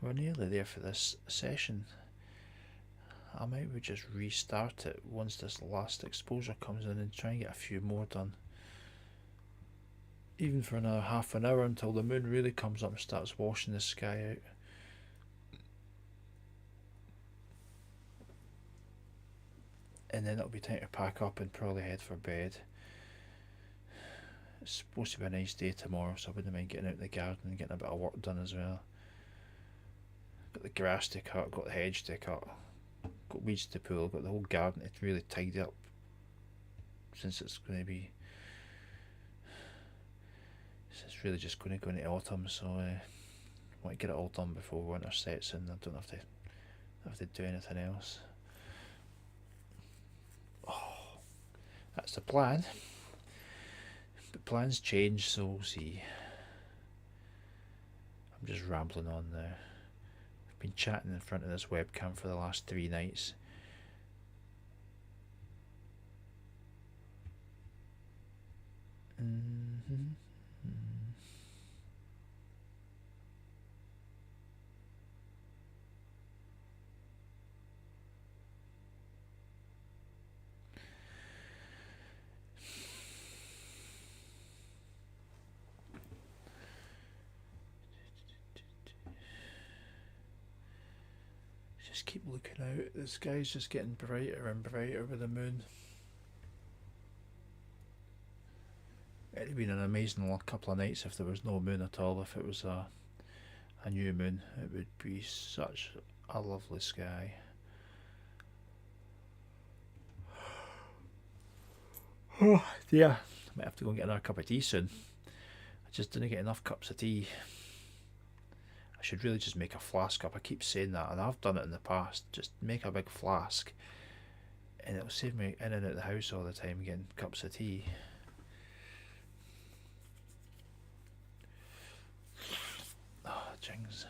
We're nearly there for this session. I might just restart it once this last exposure comes in and try and get a few more done. Even for another half an hour until the moon really comes up and starts washing the sky out. And then it'll be time to pack up and probably head for bed. It's supposed to be a nice day tomorrow, so I wouldn't mind getting out in the garden and getting a bit of work done as well. Got the grass to cut, got the hedge to cut, got weeds to pull, got the whole garden to really tidy up, since it's going to be, it's really just going to go into autumn, so I want to get it all done before winter sets in. I don't have to do anything else. Oh, that's the plan, but plans change, so we'll see. I'm just rambling on there. I've been chatting in front of this webcam for the last 3 nights. Just keep looking out. The sky's just getting brighter and brighter with the moon. It'd have been an amazing couple of nights if there was no moon at all. If it was a new moon, it would be such a lovely sky. Oh dear, I might have to go and get another cup of tea soon. I just didn't get enough cups of tea. I should really just make a flask up. I keep saying that, and I've done it in the past. Just make a big flask, and it'll save me in and out of the house all the time getting cups of tea. Oh, jings.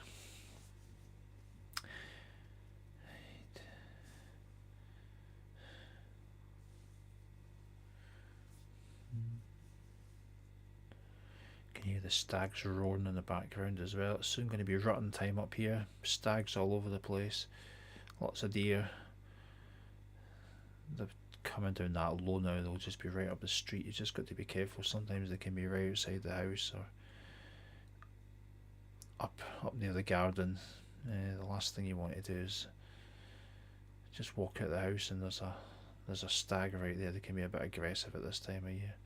Hear the stags roaring in the background as well. It's soon going to be rutting time up here. Stags all over the place. Lots of deer. They're coming down that low now. They'll just be right up the street. You just got to be careful. Sometimes they can be right outside the house or up near the garden. The last thing you want to do is just walk out the house and there's a stag right there. They can be a bit aggressive at this time of year.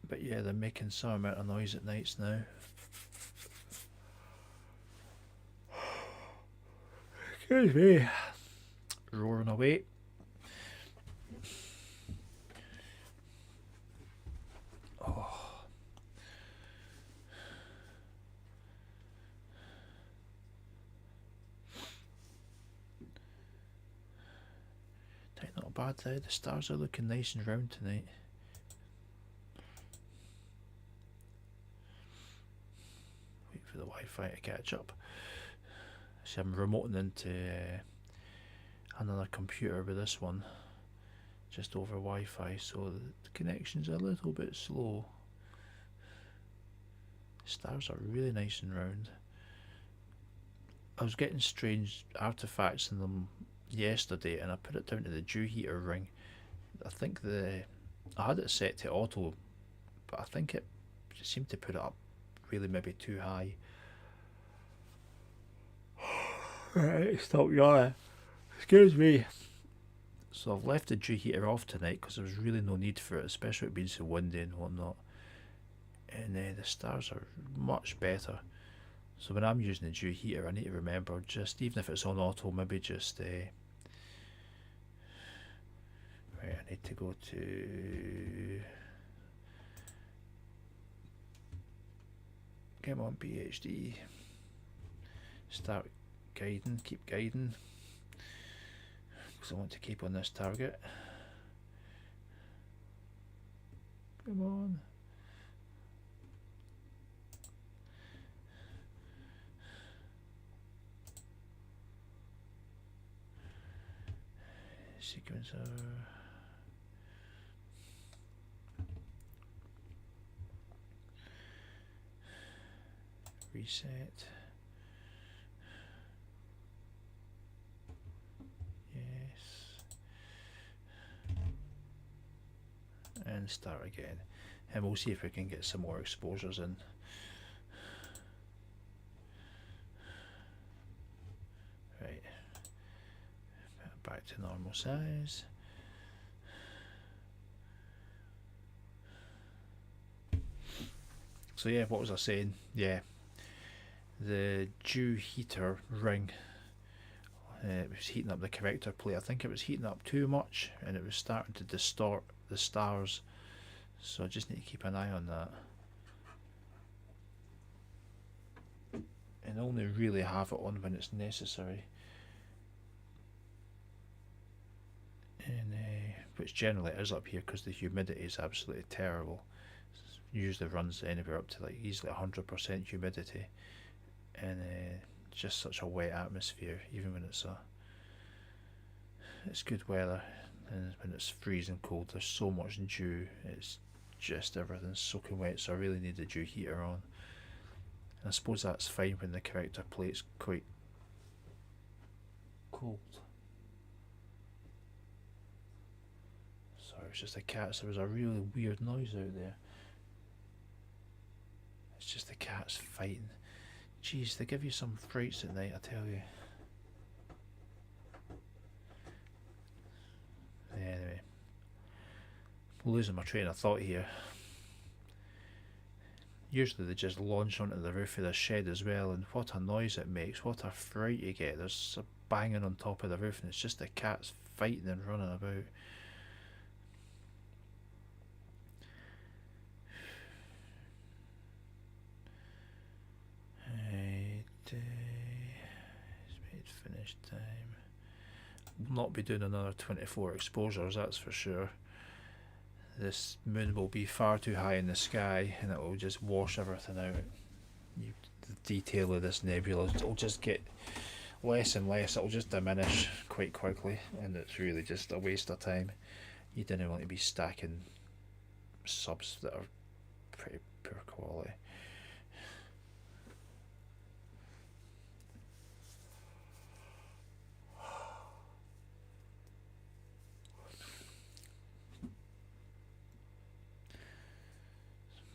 But yeah, they're making some amount of noise at nights now. Excuse me. Roaring away. Oh. Not bad though. The stars are looking nice and round tonight. For the Wi-Fi to catch up. So I'm remoting into another computer with this one, just over Wi-Fi, so the connection's a little bit slow. Stars are really nice and round. I was getting strange artifacts in them yesterday, and I put it down to the dew heater ring. I think I had it set to auto, but I think it seemed to put it up really maybe too high. Right, stop yawning. Excuse me. So I've left the dew heater off tonight because there was really no need for it, especially with it being so windy and whatnot. And the stars are much better. So when I'm using the dew heater, I need to remember, just even if it's on auto, maybe just right, I need to go to Come on, PhD. Start guiding, keep guiding. Because I want to keep on this target. Come on. Sequencer. Reset. Yes. And start again. And we'll see if we can get some more exposures in. Right. Back to normal size. So yeah, what was I saying? Yeah. The dew heater ring, it was heating up the corrector plate. I think it was heating up too much and it was starting to distort the stars, so I just need to keep an eye on that and only really have it on when it's necessary, and which generally is up here because the humidity is absolutely terrible. It usually runs anywhere up to like easily 100% humidity. And just such a wet atmosphere, even when it's good weather, and when it's freezing cold there's so much dew, it's just everything's soaking wet, so I really need the dew heater on. And I suppose that's fine when the corrector plate's quite cold. Sorry, it's just the cats. There was a really weird noise out there. It's just the cats fighting. Jeez, they give you some frights at night, I tell you. Anyway, I'm losing my train of thought here. Usually they just launch onto the roof of the shed as well, and what a noise it makes, what a fright you get. There's a banging on top of the roof and it's just the cats fighting and running about. Finish time. Will not be doing another 24 exposures, that's for sure. This moon will be far too high in the sky and it will just wash everything out. The detail of this nebula will just get less and less. It will just diminish quite quickly and it's really just a waste of time. You don't want to be stacking subs that are pretty poor quality.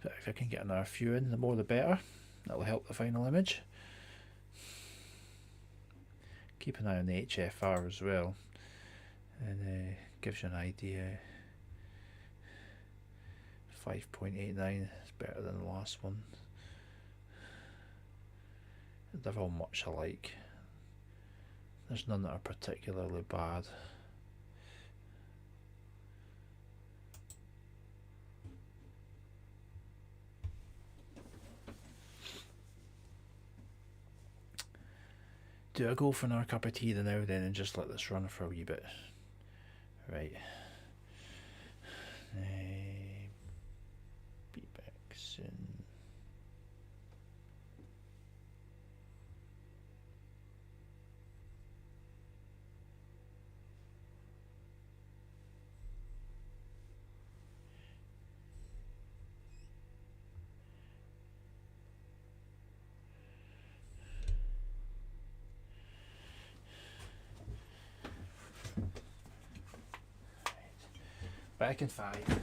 But if I can get another few in, the more the better. That'll help the final image. Keep an eye on the HFR as well, and gives you an idea. 5.89 is better than the last one. They're all much alike. There's none that are particularly bad. Do I go for another cup of tea now then and just let this run for a wee bit? Right. Be back soon. Back in 5.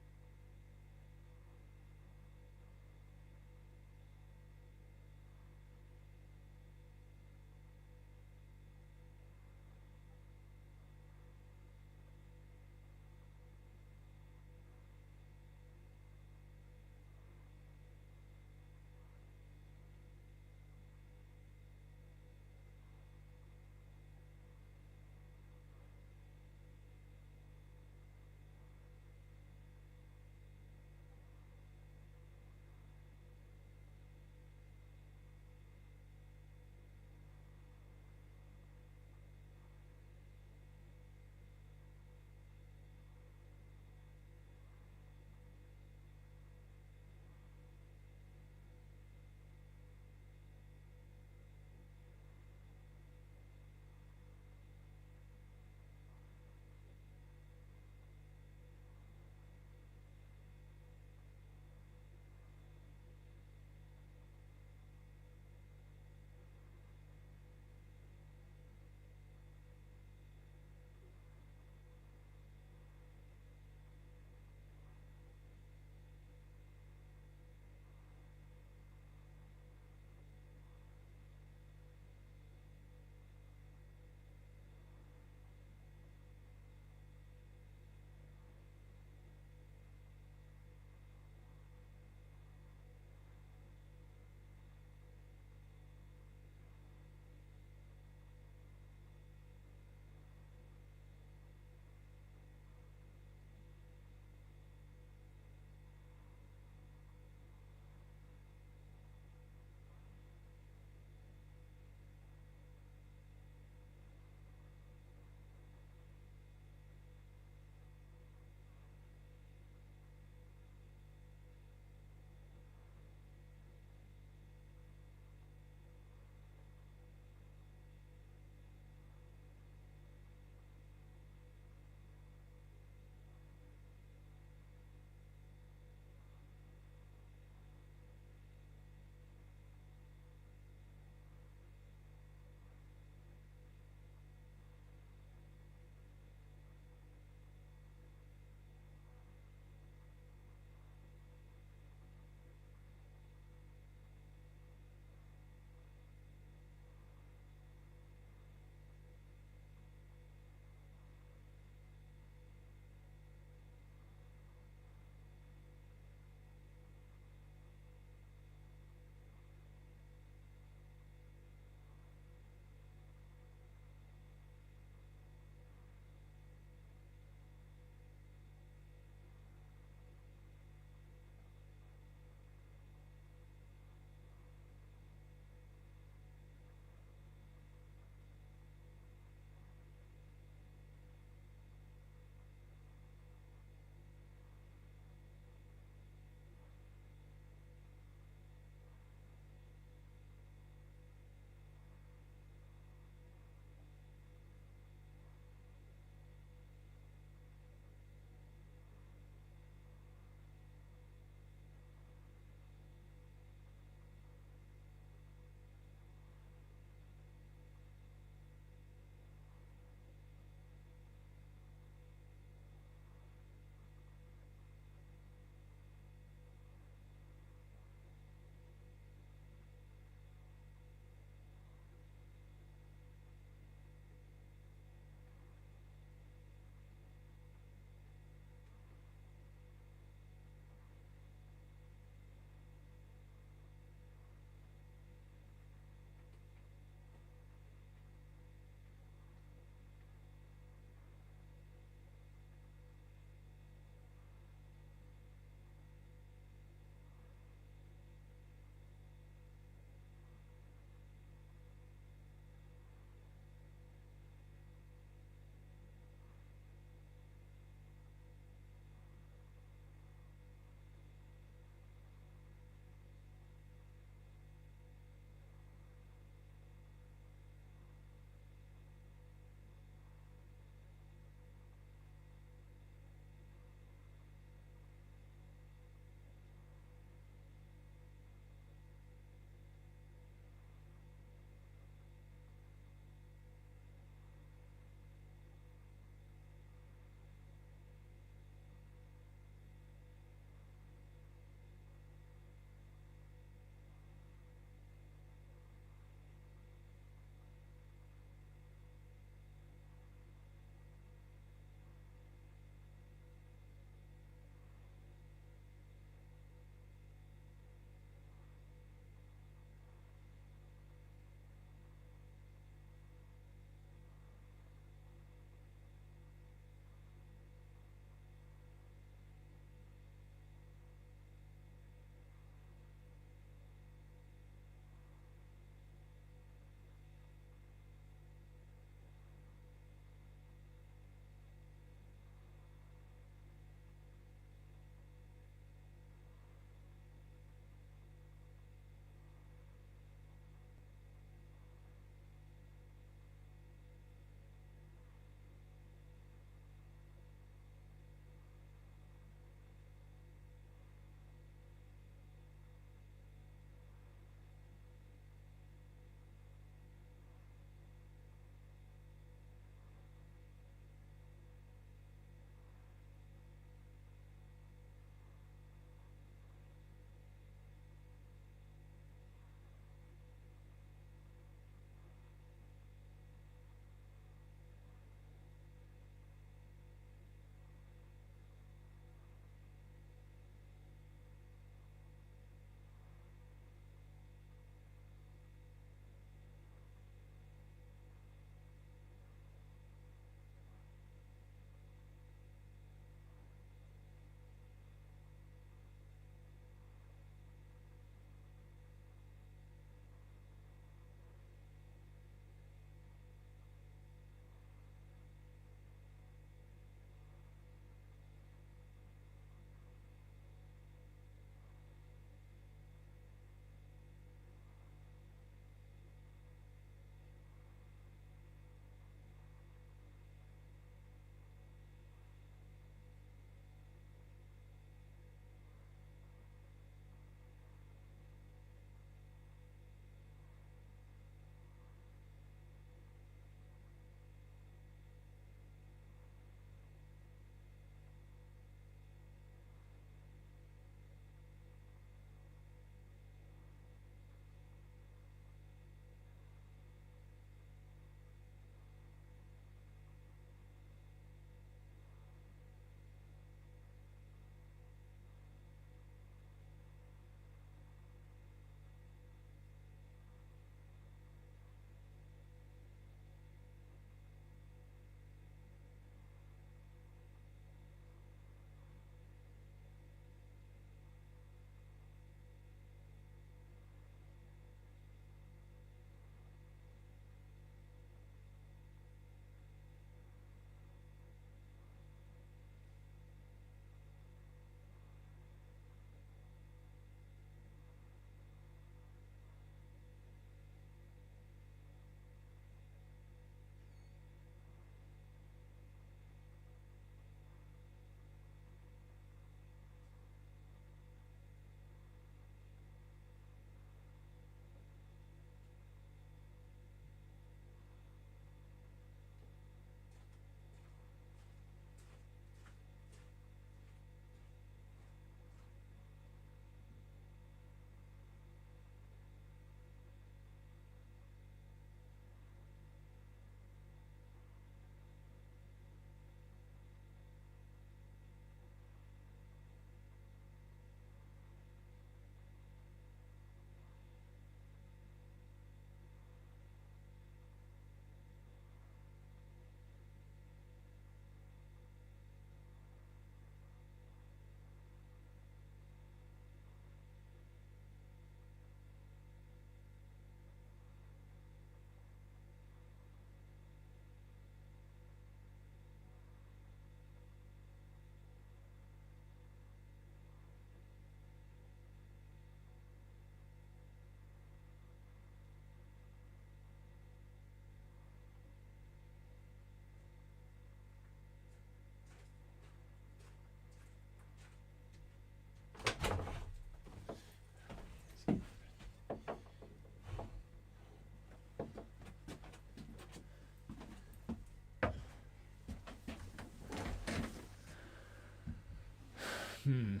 Well,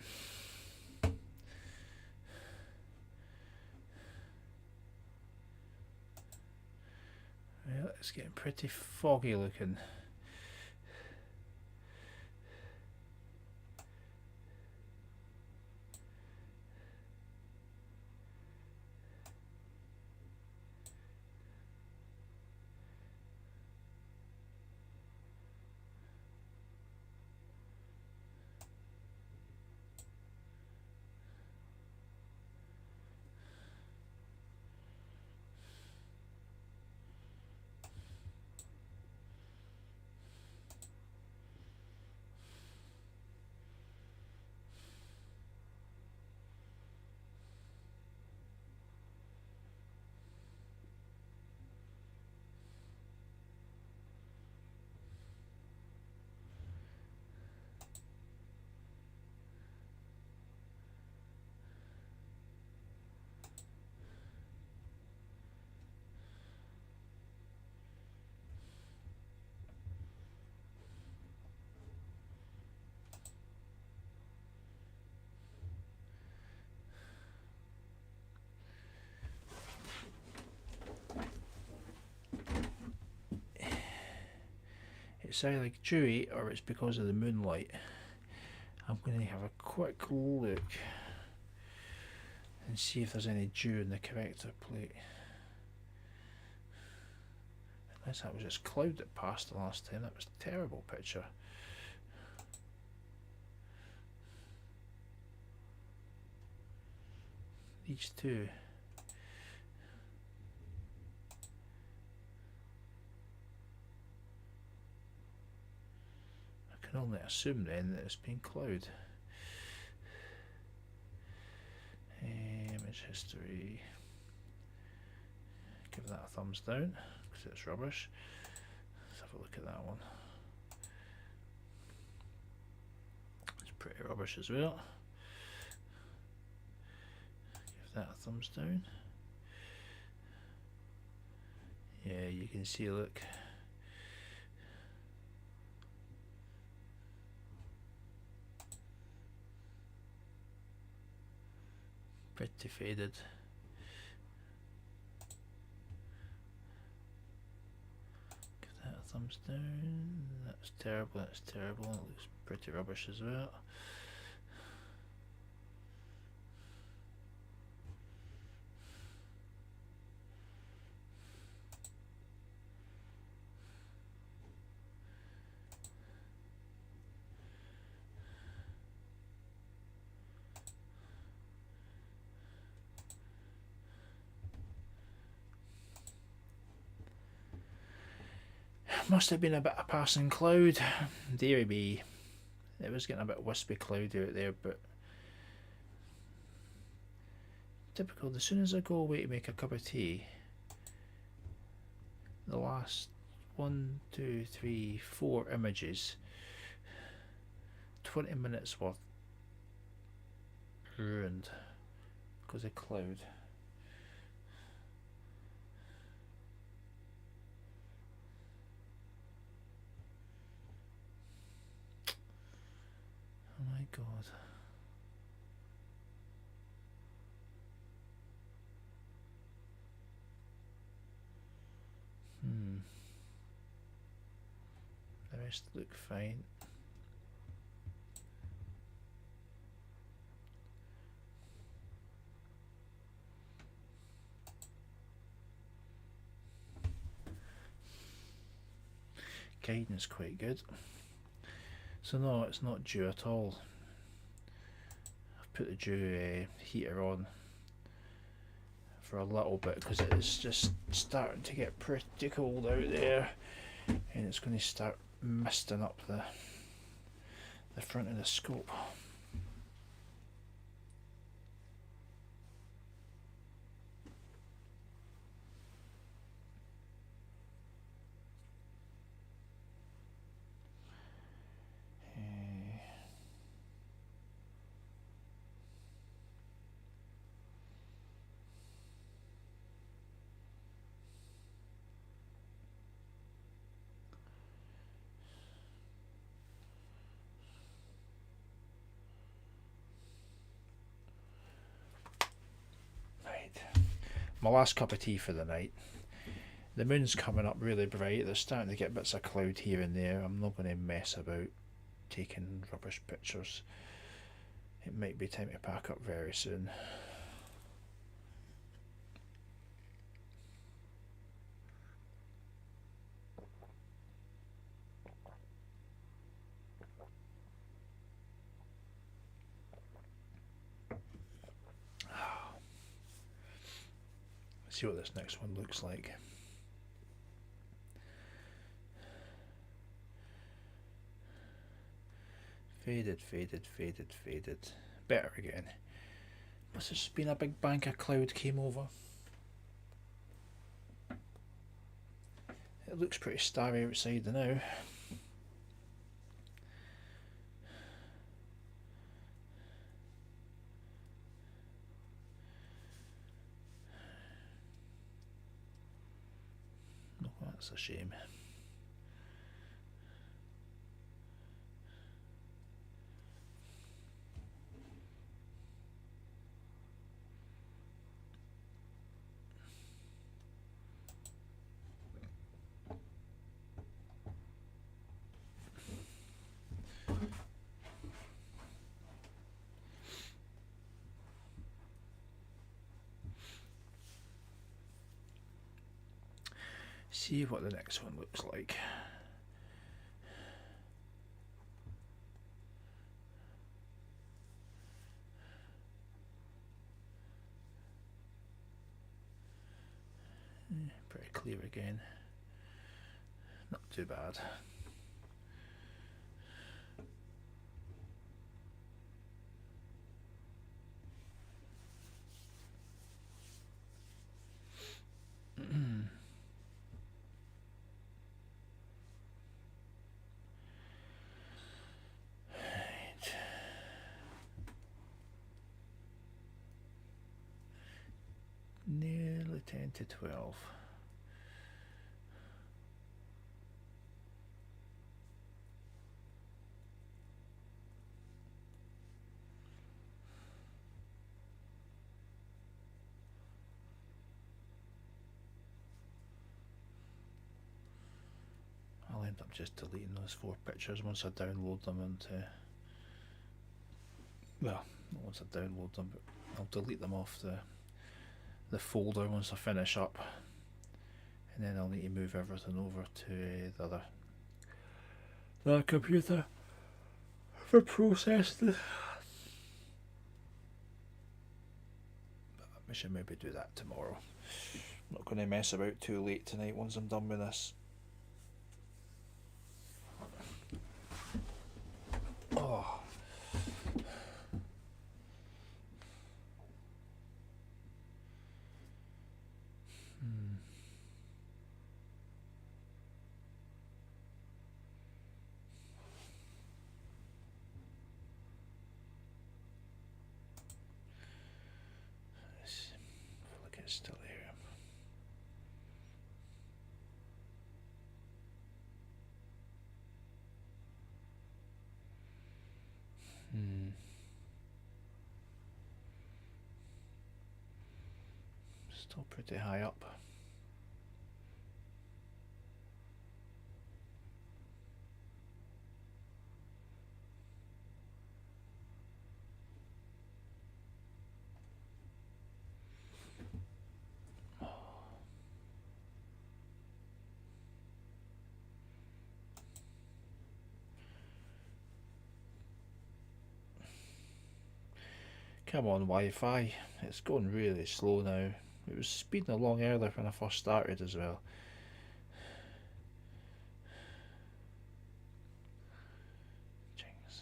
it's getting pretty foggy looking. It's either like dewy or it's because of the moonlight. I'm going to have a quick look and see if there's any dew in the corrector plate. Unless that was just cloud that passed the last time. That was a terrible picture. These two. I can only assume then that it's been cloud. Image history. Give that a thumbs down because it's rubbish. Let's have a look at that one. It's pretty rubbish as well. Give that a thumbs down. Yeah, you can see, look. Pretty faded. Give that a thumbs down. That's terrible, that's terrible. It looks pretty rubbish as well. Must have been a bit of passing cloud. Deary me. It was getting a bit wispy cloudy out there, but typical. As soon as I go away to make a cup of tea, the last 1, 2, 3, 4 images, 20 minutes worth ruined because of cloud. Oh my god. The rest look fine. Guidance quite good. So no, it's not dew at all. I've put the dew heater on for a little bit because it is just starting to get pretty cold out there, and it's going to start misting up the front of the scope. my last cup of tea for the night. The moon's coming up really bright. There's starting to get bits of cloud here and there. I'm not going to mess about taking rubbish pictures. It might be time to pack up very soon. See what this next one looks like. Faded, faded, faded, faded. Better again. Must have just been a big bank of cloud came over. It looks pretty starry outside now. Oh, that's a shame. See what the next one looks like. Pretty clear again. Not too bad. Nearly 10 to 12. I'll end up just deleting those 4 pictures once I download them into, well, not once I download them, but I'll delete them off the folder once I finish up, and then I'll need to move everything over to the other computer for processing. But we should maybe do that tomorrow. I'm not going to mess about too late tonight once I'm done with this. Oh. Look, it's still here. Still pretty high up. Come on, Wi-Fi. It's going really slow now. It was speeding along earlier when I first started as well. Jinx.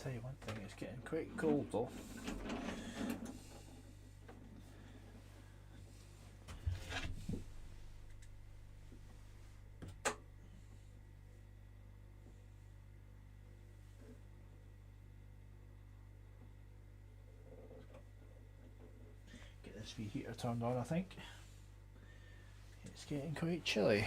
Tell you one thing, it's getting quite cold though. this wee heater turned on, I think. It's getting quite chilly.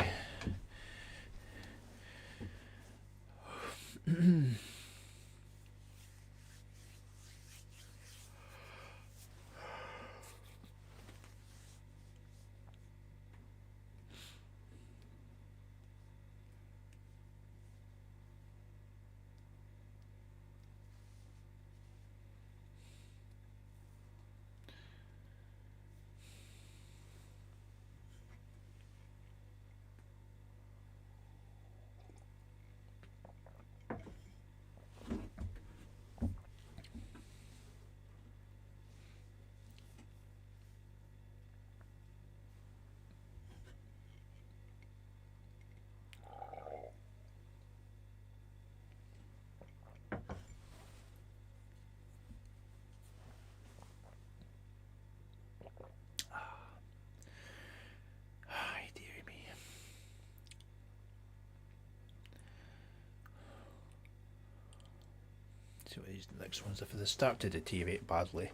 See what these next ones, if they start to deteriorate badly,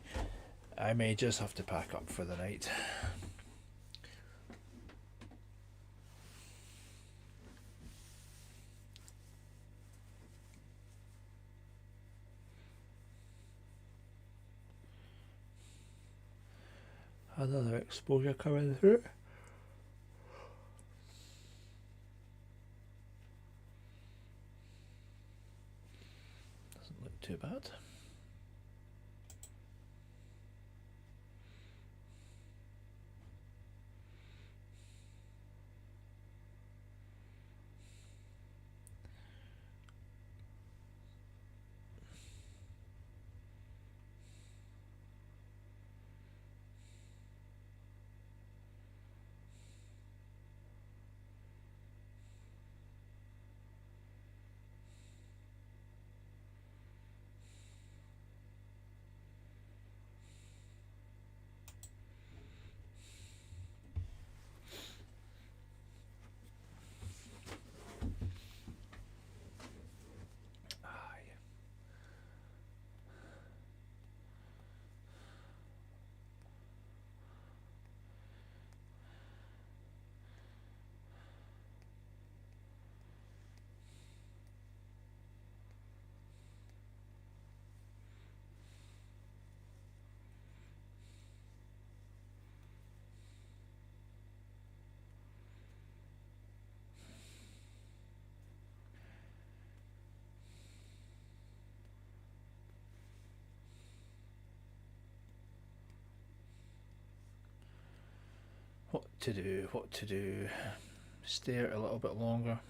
I may just have to pack up for the night. Another exposure coming through. Doesn't look too bad. What to do, stare a little bit longer.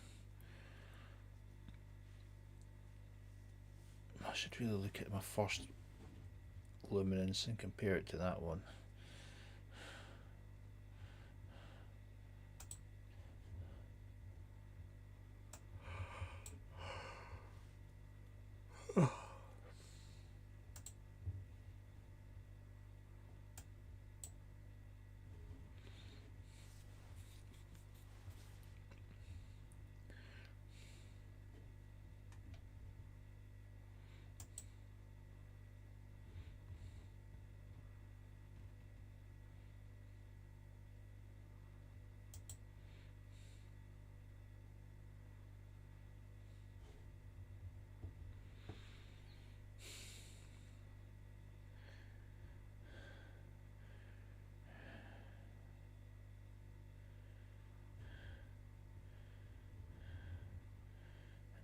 I should really look at my first luminance and compare it to that one.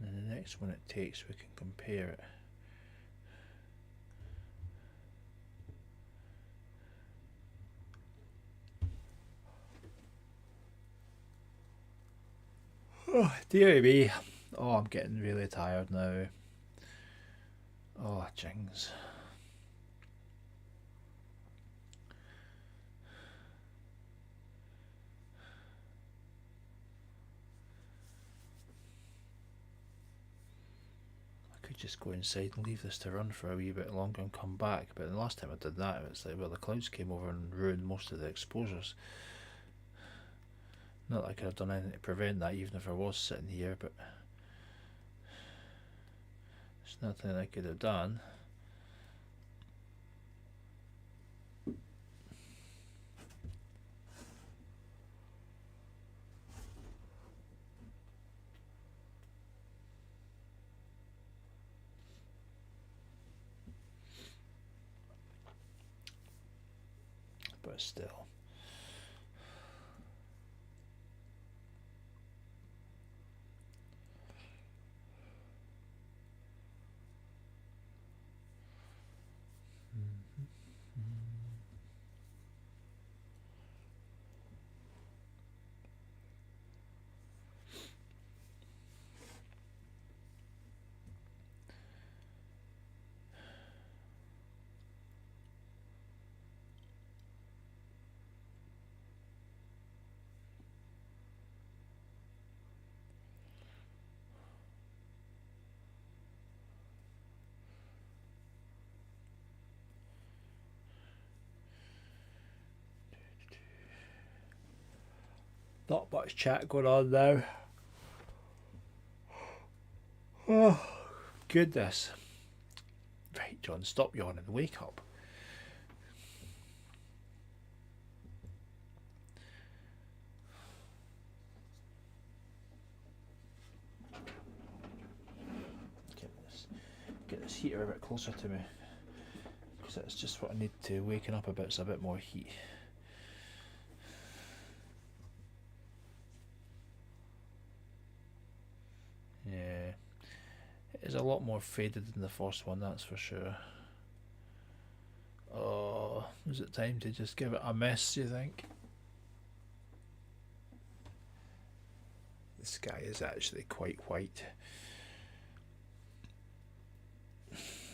And then the next one it takes, we can compare it. Oh dear me. Oh, I'm getting really tired now. Oh, jings. I could just go inside and leave this to run for a wee bit longer and come back, but the last time I did that, it was like, well, the clouds came over and ruined most of the exposures. Not that I could have done anything to prevent that, even if I was sitting here, but there's nothing I could have done. but still. Not much chat going on now. Oh, goodness. Right, John, stop yawning and wake up. Get this heater a bit closer to me, because that's just what I need to waken up a bit, so a bit more heat. Yeah, it is a lot more faded than the first one, that's for sure. Oh, is it time to just give it a miss, do you think? The sky is actually quite white.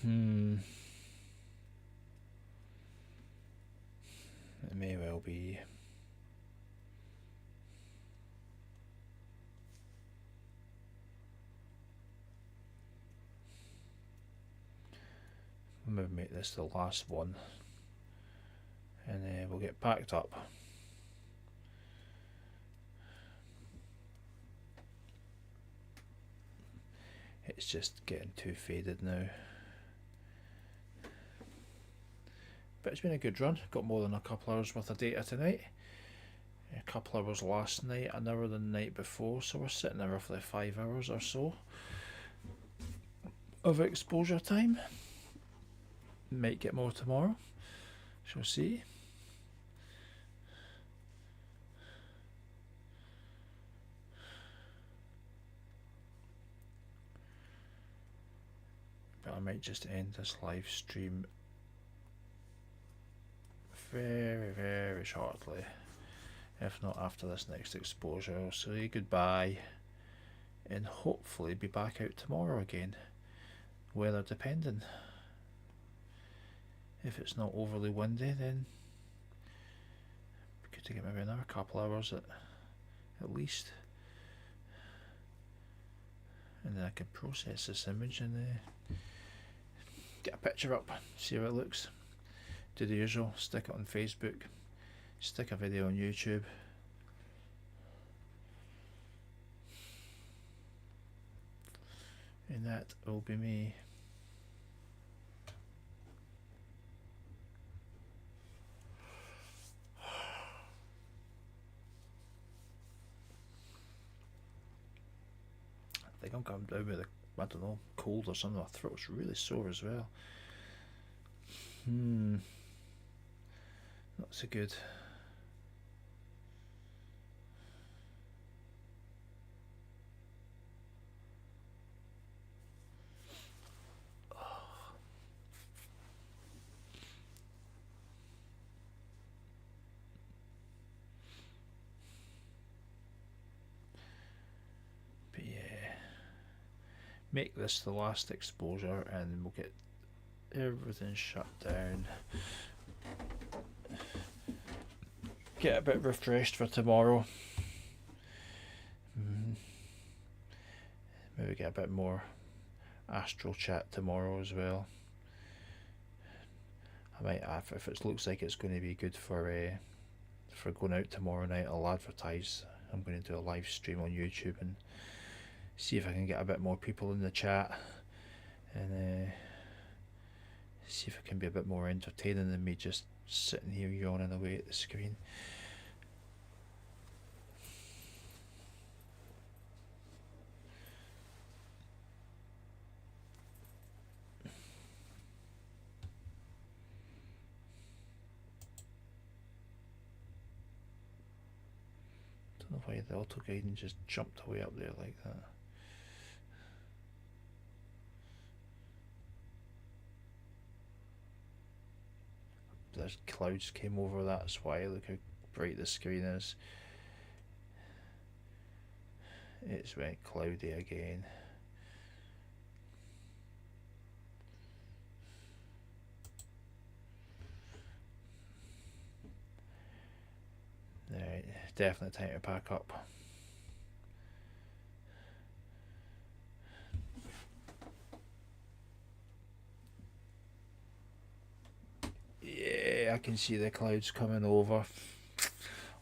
It may well be. We'll maybe make this the last one, and then we'll get packed up. It's just getting too faded now. But it's been a good run. Got more than a couple hours worth of data tonight. A couple hours last night, an hour the night before, so we're sitting at roughly 5 hours or so of exposure time. Might get more tomorrow. Shall see. But I might just end this live stream very, very shortly. If not after this next exposure, I'll say goodbye and hopefully be back out tomorrow again, weather depending. If it's not overly windy, then good to get maybe another couple hours at least, and then I can process this image and get a picture up, see how it looks. Do the usual, stick it on Facebook, stick a video on YouTube. And that will be me. I think I'm coming down with I don't know, cold or something. My throat's really sore as well. Not so good. But yeah, make this the last exposure and we'll get everything shut down. Get a bit refreshed for tomorrow. Maybe get a bit more astral chat tomorrow as well. I might, if it looks like it's going to be good for going out tomorrow night, I'll advertise. I'm going to do a live stream on YouTube and see if I can get a bit more people in the chat, and see if it can be a bit more entertaining than me just sitting here yawning away at the screen. The auto guiding just jumped away up there like that. There's clouds came over, that's why. Look how bright the screen is. It's went cloudy again. Right, definitely time to pack up. Yeah, I can see the clouds coming over.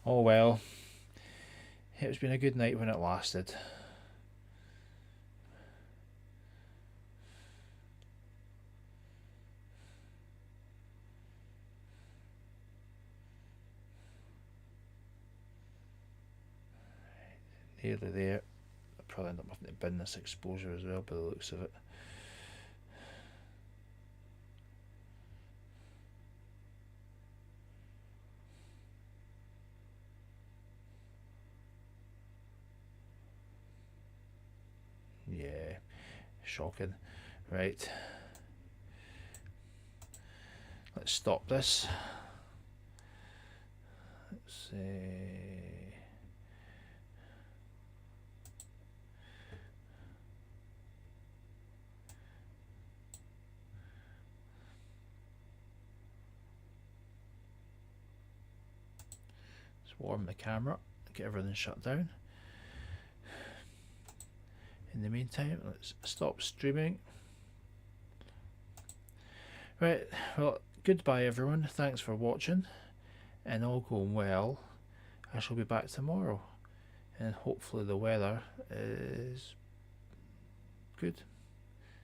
Oh well. It's been a good night when it lasted. Nearly there. I'll probably end up having to bin this exposure as well by the looks of it. Yeah, shocking. Right. Let's stop this. Let's see. Let's warm the camera, get everything shut down. In the meantime, let's stop streaming. Right, well, goodbye everyone, thanks for watching, and all going well, I shall be back tomorrow, and hopefully the weather is good.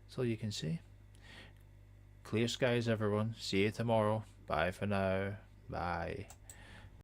That's all you can see. Clear skies everyone, see you tomorrow, bye for now, bye.